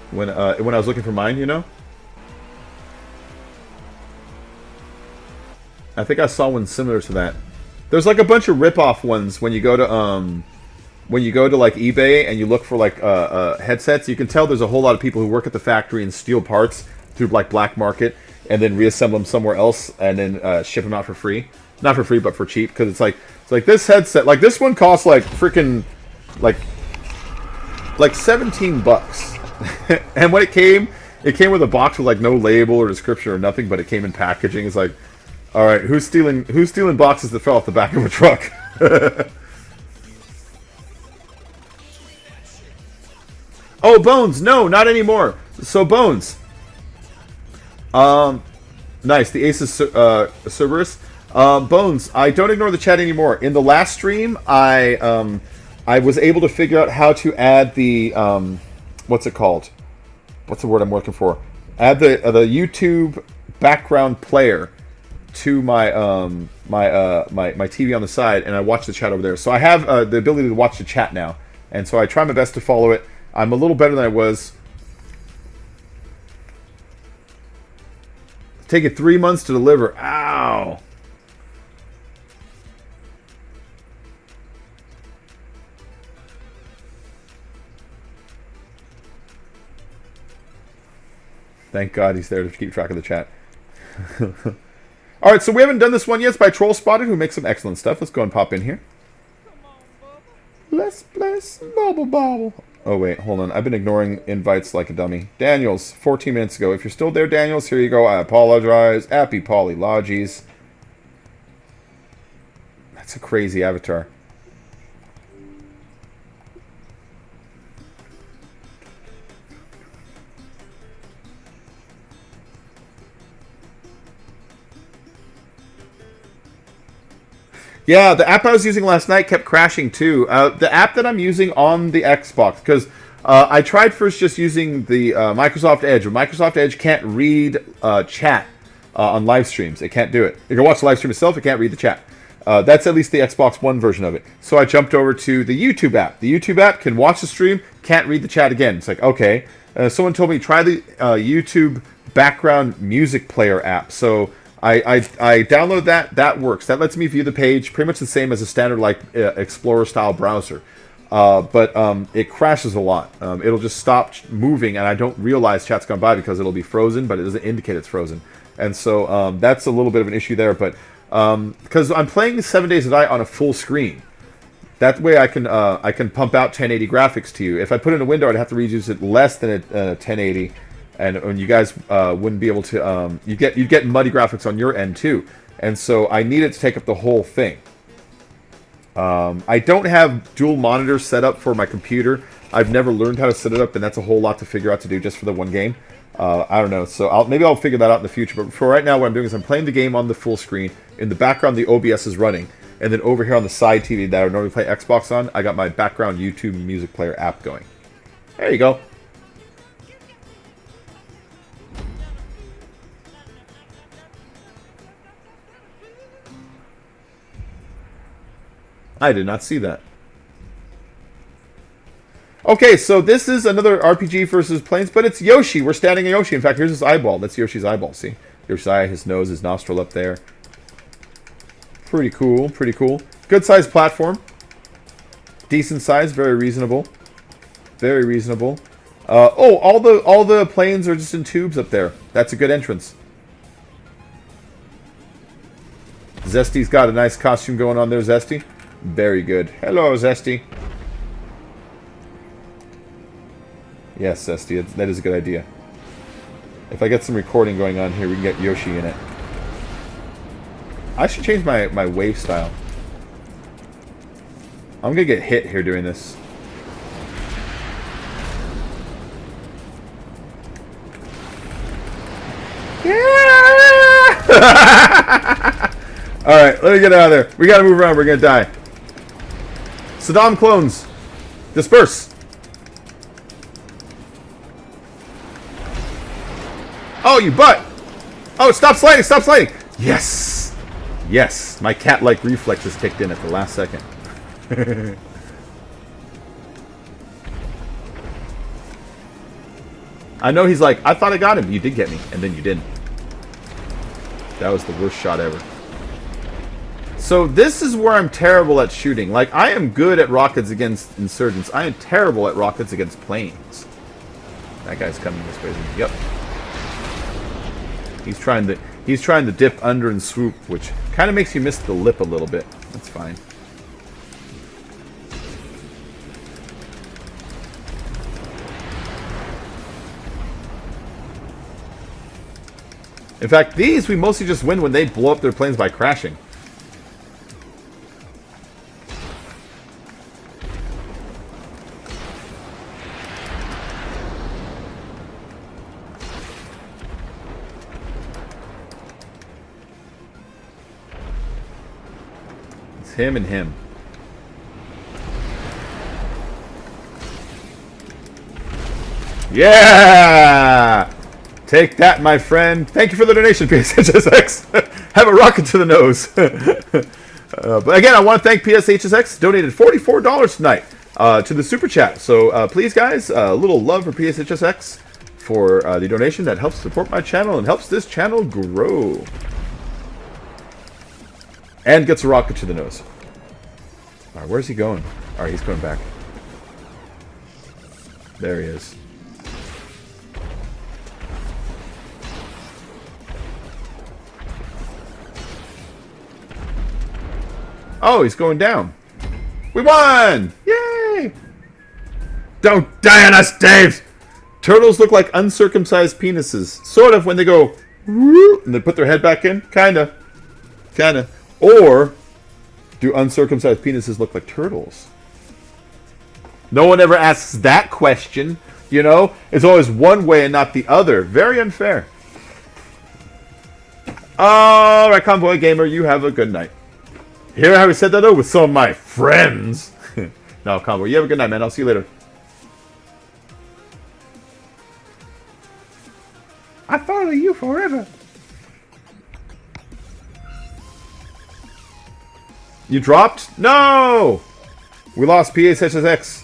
When I was looking for mine, you know? I think I saw one similar to that. There's like a bunch of rip-off ones when you go to like eBay and you look for like headsets. You can tell there's a whole lot of people who work at the factory and steal parts through like black market and then reassemble them somewhere else and then ship them out for free. not for free, but for cheap, because it's like this headset, like this one costs like freaking like $17, and when it came with a box with like no label or description or nothing, but it came in packaging. It's like, all right, who's stealing boxes that fell off the back of a truck? Oh, Bones, no, not anymore. So Bones, nice, the Aces Cerberus. Bones, I don't ignore the chat anymore. In the last stream, I was able to figure out how to add the what's it called? What's the word I'm looking for? Add the YouTube background player to my my TV on the side, and I watch the chat over there. So I have the ability to watch the chat now, and so I try my best to follow it. I'm a little better than I was. Take it 3 months to deliver. Ow. Thank God he's there to keep track of the chat. Alright, so we haven't done this one yet. It's by Troll Spotted, who makes some excellent stuff. Let's go and pop in here. Let's play some Bubble Bobble. Oh, wait, hold on. I've been ignoring invites like a dummy. Daniels, 14 minutes ago. If you're still there, Daniels, here you go. I apologize. Happy Polylogies. That's a crazy avatar. Yeah, the app I was using last night kept crashing too. The app that I'm using on the Xbox, because I tried first just using the Microsoft Edge, but Microsoft Edge can't read chat on live streams. It can't do it. You can watch the live stream itself, it can't read the chat. That's at least the Xbox One version of it. So I jumped over to the YouTube app. The YouTube app can watch the stream, can't read the chat again. It's like, okay. Someone told me, try the YouTube background music player app. So I downloaded that. That works. That lets me view the page pretty much the same as a standard like Explorer style browser. But it crashes a lot. It'll just stop moving, and I don't realize chat's gone by because it'll be frozen, but it doesn't indicate it's frozen. And so that's a little bit of an issue there. But because I'm playing 7 Days to Die on a full screen, that way I can pump out 1080 graphics to you. If I put in a window, I'd have to reduce it less than a 1080. And you guys wouldn't be able to. You get muddy graphics on your end too, and so I need it to take up the whole thing. I don't have dual monitors set up for my computer. I've never learned how to set it up, and that's a whole lot to figure out to do just for the one game. I don't know, so maybe I'll figure that out in the future. But for right now, what I'm doing is I'm playing the game on the full screen. In the background, the OBS is running, and then over here on the side TV that I normally play Xbox on, I got my background YouTube music player app going. There you go. I did not see that. Okay, so this is another RPG versus planes, but it's Yoshi. We're standing in Yoshi. In fact, here's his eyeball. That's Yoshi's eyeball, see? Yoshi's eye, his nose, his nostril up there. Pretty cool, pretty cool. Good sized platform. Decent size, very reasonable. Very reasonable. Oh, all the planes are just in tubes up there. That's a good entrance. Zesty's got a nice costume going on there, Zesty. Very good. Hello, Zesty. Yes, Zesty, that is a good idea. If I get some recording going on here, we can get Yoshi in it. I should change my wave style. I'm gonna get hit here doing this. Yeah! Alright, let me get out of there. We gotta move around, we're gonna die. Saddam clones, disperse. Oh, you butt! Oh, stop sliding, stop sliding! Yes! Yes, my cat-like reflexes kicked in at the last second. I know he's like, I thought I got him. You did get me, and then you didn't. That was the worst shot ever. So this is where I'm terrible at shooting. Like, I am good at rockets against insurgents. I am terrible at rockets against planes. That guy's coming this way. Yep. He's trying to... He's trying to dip under and swoop, which kind of makes you miss the lip a little bit. That's fine. In fact, these we mostly just win when they blow up their planes by crashing. It's him and him. Yeah! Take that, my friend. Thank you for the donation, PSHSX. Have a rocket to the nose. But again, I want to thank PSHSX. Donated $44 tonight to the Super Chat. So please, guys, a little love for PSHSX for the donation. That helps support my channel and helps this channel grow. And gets a rocket to the nose. All right, where's he going? All right, he's going back. There he is. Oh, he's going down. We won! Yay! Don't die on us, Dave! Turtles look like uncircumcised penises. Sort of when they go, woo, and they put their head back in. Kinda. Kinda. Or, do uncircumcised penises look like turtles? No one ever asks that question. You know? It's always one way and not the other. Very unfair. Alright, Convoy Gamer, you have a good night. Hear how he said that, though? With some of my friends. No, Convoy, you have a good night, man. I'll see you later. I follow you forever. You dropped? No! We lost PSHSX.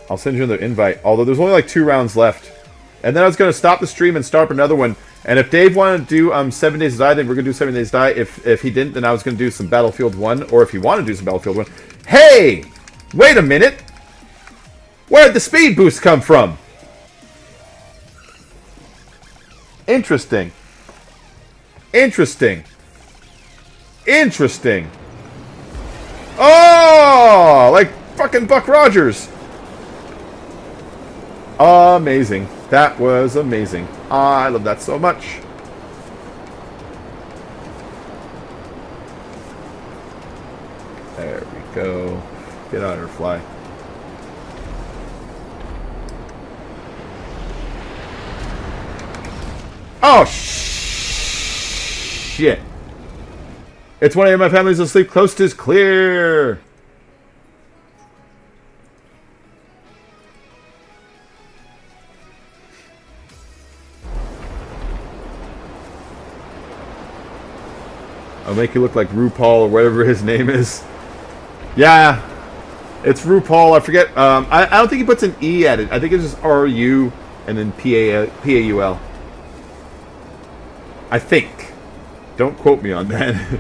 I'll send you another invite. Although there's only like 2 rounds left. And then I was going to stop the stream and start up another one. And if Dave wanted to do 7 Days to Die, then we're going to do 7 Days to Die. If he didn't, then I was going to do some Battlefield 1. Or if he wanted to do some Battlefield 1. Hey! Wait a minute! Where'd the speed boost come from? Interesting. Interesting. Interesting. Oh! Like fucking Buck Rogers. Amazing. That was amazing. I love that so much. There we go. Get on her, fly. Oh, shit. It's 1 a.m. My family's asleep. Coast is clear. I'll make you look like RuPaul or whatever his name is. Yeah, it's RuPaul. I forget. I don't think he puts an E at it. I think it's just R-U and then P-A-U-L. I think. Don't quote me on that.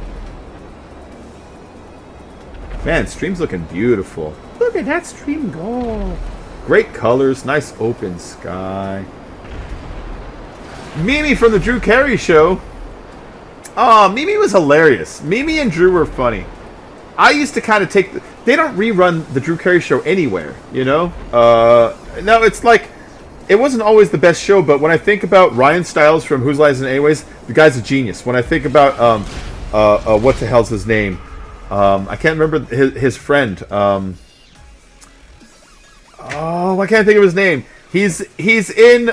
Man, stream's looking beautiful. Look at that stream go. Great colors. Nice open sky. Mimi from the Drew Carey Show. Oh, Mimi was hilarious. Mimi and Drew were funny. I used to kind of take... They don't rerun the Drew Carey Show anywhere, you know? No, it's like... It wasn't always the best show, but when I think about Ryan Stiles from Whose Lies and Anyways, the guy's a genius. When I think about... what the hell's his name? I can't remember his friend. Oh, I can't think of his name. He's in...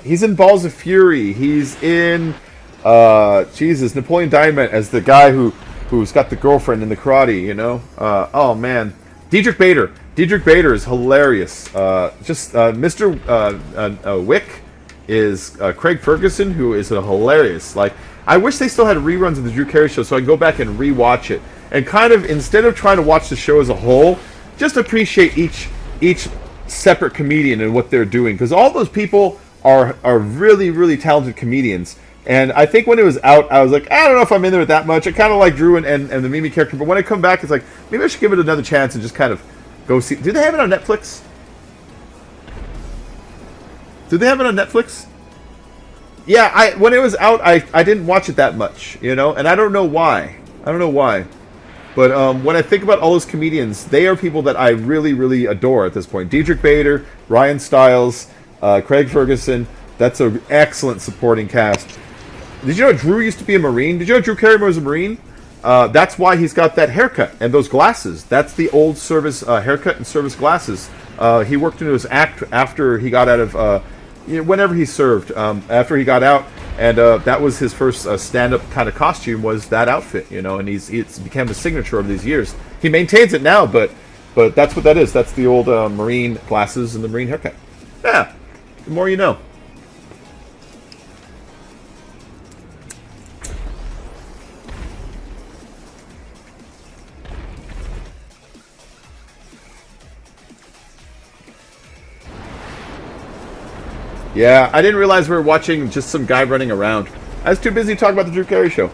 he's in Balls of Fury. He's in... Jesus, Napoleon Dynamite as the guy who's got the girlfriend in the karate, you know? Oh, man. Diedrich Bader. Diedrich Bader is hilarious. Mr. Wick is Craig Ferguson, who is hilarious. Like, I wish they still had reruns of the Drew Carey Show so I can go back and rewatch it. And kind of, instead of trying to watch the show as a whole, just appreciate each separate comedian and what they're doing. Because all those people are really, really talented comedians. And I think when it was out, I was like, I don't know if I'm in there that much. I kind of like Drew and the Mimi character. But when I come back, it's like, maybe I should give it another chance and just kind of go see. Do they have it on Netflix? Do they have it on Netflix? Yeah, when it was out, I didn't watch it that much, you know, and I don't know why. I don't know why. But when I think about all those comedians, they are people that I really, really adore at this point. Diedrich Bader, Ryan Stiles, Craig Ferguson. That's an excellent supporting cast. Did you know Drew used to be a Marine? Did you know Drew Carrymore was a Marine? That's why he's got that haircut and those glasses. That's the old service haircut and service glasses. He worked into his act after he got out of, whenever he served. After he got out, and that was his first stand-up kind of costume, was that outfit, you know. And it's become the signature over these years. He maintains it now, but that's what that is. That's the old Marine glasses and the Marine haircut. Yeah, the more you know. Yeah, I didn't realize we were watching just some guy running around. I was too busy talking about the Drew Carey show.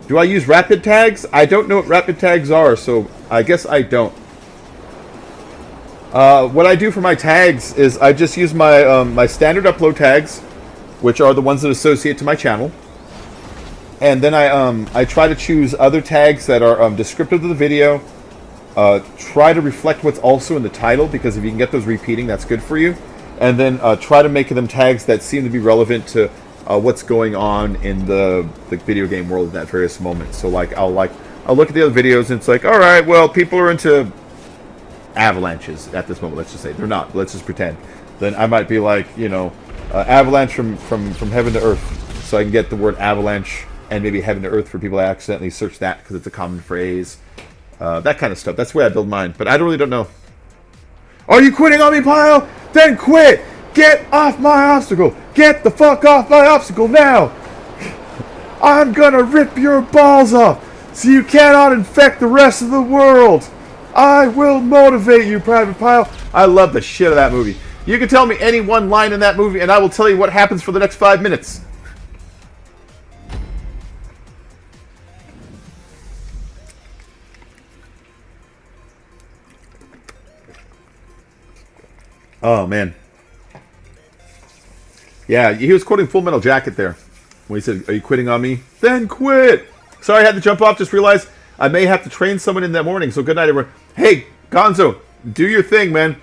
Do I use rapid tags? I don't know what rapid tags are, so I guess I don't. What I do for my tags is I just use my my standard upload tags, which are the ones that associate to my channel. And then I try to choose other tags that are descriptive of the video. Try to reflect what's also in the title, because if you can get those repeating, that's good for you. And then try to make them tags that seem to be relevant to what's going on in the video game world at that various moment. So I'll look at the other videos and it's like, all right, well, people are into avalanches at this moment. Let's just say they're not. Let's just pretend. Then I might be like, you know, avalanche from heaven to earth, so I can get the word avalanche and maybe heaven to earth for people that accidentally search that because it's a common phrase. That kind of stuff. That's the way I build mine. But I really don't know. Are you quitting on me, Pyle? Then quit! Get off my obstacle! Get the fuck off my obstacle now! I'm gonna rip your balls off so you cannot infect the rest of the world! I will motivate you, Private Pyle. I love the shit of that movie. You can tell me any one line in that movie and I will tell you what happens for the next 5 minutes. Oh, man. Yeah, he was quoting Full Metal Jacket there. When he said, are you quitting on me? Then quit! Sorry, I had to jump off. Just realized I may have to train someone in that morning. So good night, everyone. Hey, Gonzo, do your thing, man.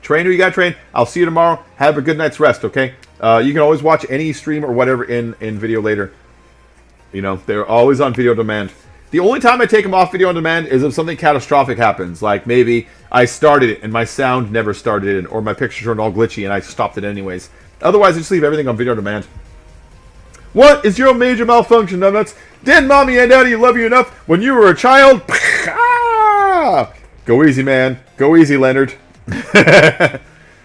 Train who you got to train. I'll see you tomorrow. Have a good night's rest, okay? You can always watch any stream or whatever in video later. You know, they're always on video demand. The only time I take them off video on demand is if something catastrophic happens. Like maybe I started it and my sound never started it, or my pictures turned all glitchy and I stopped it anyways. Otherwise, I just leave everything on video on demand. What is your major malfunction, numbnuts? Didn't mommy and daddy love you enough when you were a child? Ah! Go easy, man. Go easy, Leonard.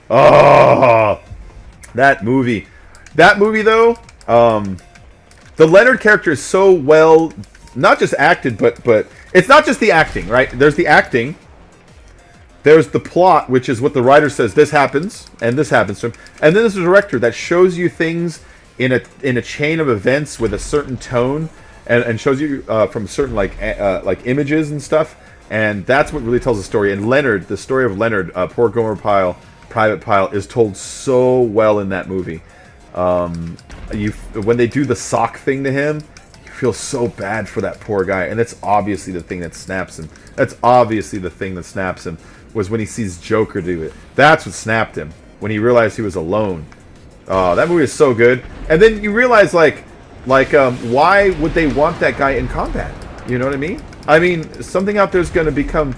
Oh, that movie. That movie, though, the Leonard character is so well... not just acted, but it's not just the acting, right? There's the acting. There's the plot, which is what the writer says, this happens, and this happens to him. And then there's a director that shows you things in a chain of events with a certain tone, and shows you from certain like images and stuff. And that's what really tells the story. And Leonard, the story of Leonard, poor Gomer Pyle, Private Pyle, is told so well in that movie. When they do the sock thing to him, feel so bad for that poor guy, and that's obviously the thing that snaps him. That's obviously the thing that snaps him, was when he sees Joker do it. That's what snapped him, when he realized he was alone. Oh, that movie is so good. And then you realize, why would they want that guy in combat? You know what I mean? I mean, something out there is going to become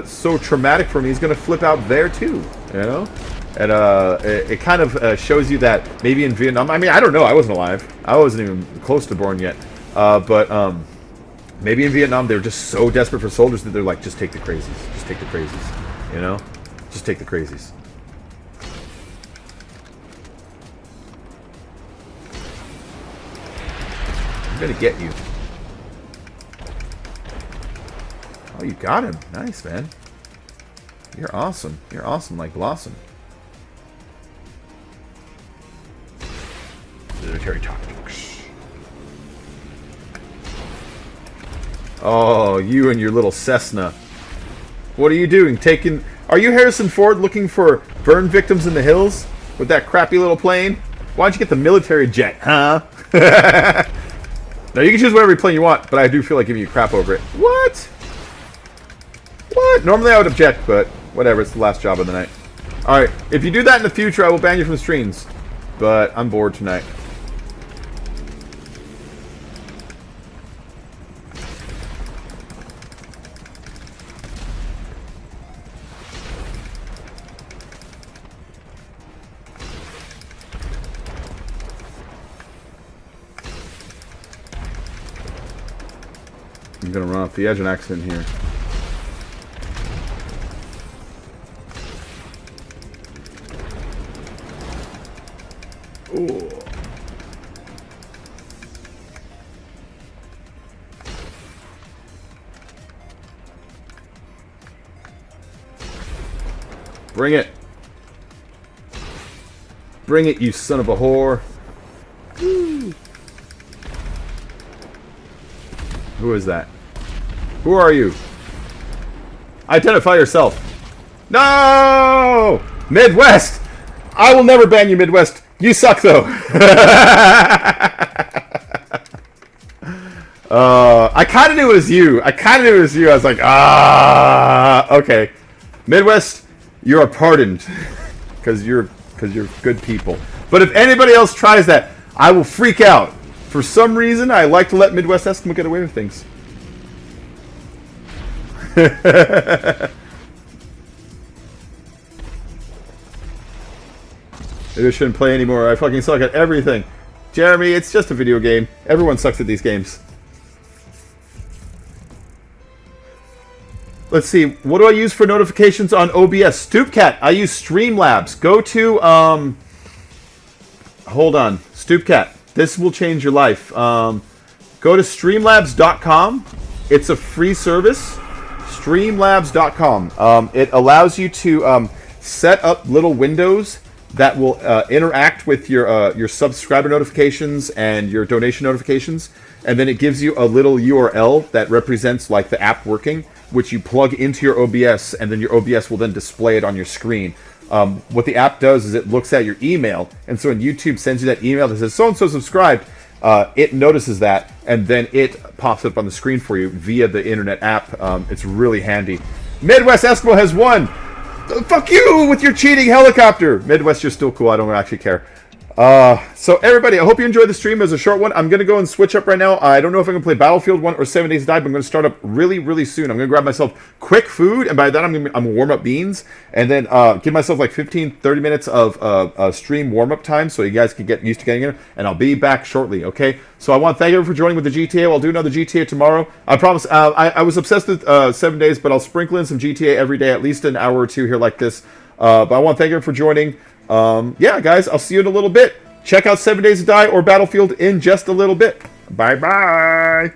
so traumatic for me, he's going to flip out there too, you know? And it kind of shows you that maybe in Vietnam, I mean, I don't know, I wasn't alive. I wasn't even close to born yet. But maybe in Vietnam they were just so desperate for soldiers that they're like, just take the crazies. Just take the crazies. You know? Just take the crazies. I'm gonna get you. Oh, you got him. Nice, man. You're awesome. You're awesome like Blossom. Military tactics. Oh, you and your little Cessna. What are you doing? Are you Harrison Ford looking for burn victims in the hills with that crappy little plane? Why don't you get the military jet, huh? Now, you can choose whatever plane you want, but I do feel like giving you crap over it. What? What? Normally I would object, but whatever. It's the last job of the night. Alright, if you do that in the future, I will ban you from streams. But I'm bored tonight. I'm gonna run off the edge and accident here. Ooh. Bring it. Bring it, you son of a whore. Woo. Who is that? Who are you? Identify yourself. No! Midwest! I will never ban you, Midwest. You suck, though. I kind of knew it was you. I was like, okay. Midwest, you are pardoned. Because you're good people. But if anybody else tries that, I will freak out. For some reason, I like to let Midwest Eskimo get away with things. Maybe I shouldn't play anymore. I fucking suck at everything. Jeremy, it's just a video game. Everyone sucks at these games. Let's see. What do I use for notifications on OBS? Stoopcat. I use Streamlabs. Go to, hold on. Stoopcat. This will change your life. Go to streamlabs.com. It's a free service. Streamlabs.com. It allows you to set up little windows that will interact with your subscriber notifications and your donation notifications, and then it gives you a little URL that represents like the app working, which you plug into your OBS, and then your OBS will then display it on your screen. What the app does is it looks at your email, and so when YouTube sends you that email that says so-and-so subscribed, it notices that, and then it pops up on the screen for you via the internet app. It's really handy. Midwest Eskimo has won! Fuck you with your cheating helicopter! Midwest, you're still cool. I don't actually care. So everybody, I hope you enjoyed the stream. It was a short one. I'm going to go and switch up right now. I don't know if I'm going to play Battlefield 1 or 7 Days to Die, but I'm going to start up really, really soon. I'm going to grab myself quick food, and by that I'm going to warm up beans, and then give myself like 15, 30 minutes of stream warm-up time so you guys can get used to getting in, and I'll be back shortly, okay? So I want to thank everyone for joining with the GTA. I'll do another GTA tomorrow. I promise. I was obsessed with 7 days, but I'll sprinkle in some GTA every day, at least an hour or two here like this. But I want to thank everyone for joining. Yeah, guys, I'll see you in a little bit. Check out 7 Days to Die or Battlefield in just a little bit. Bye-bye.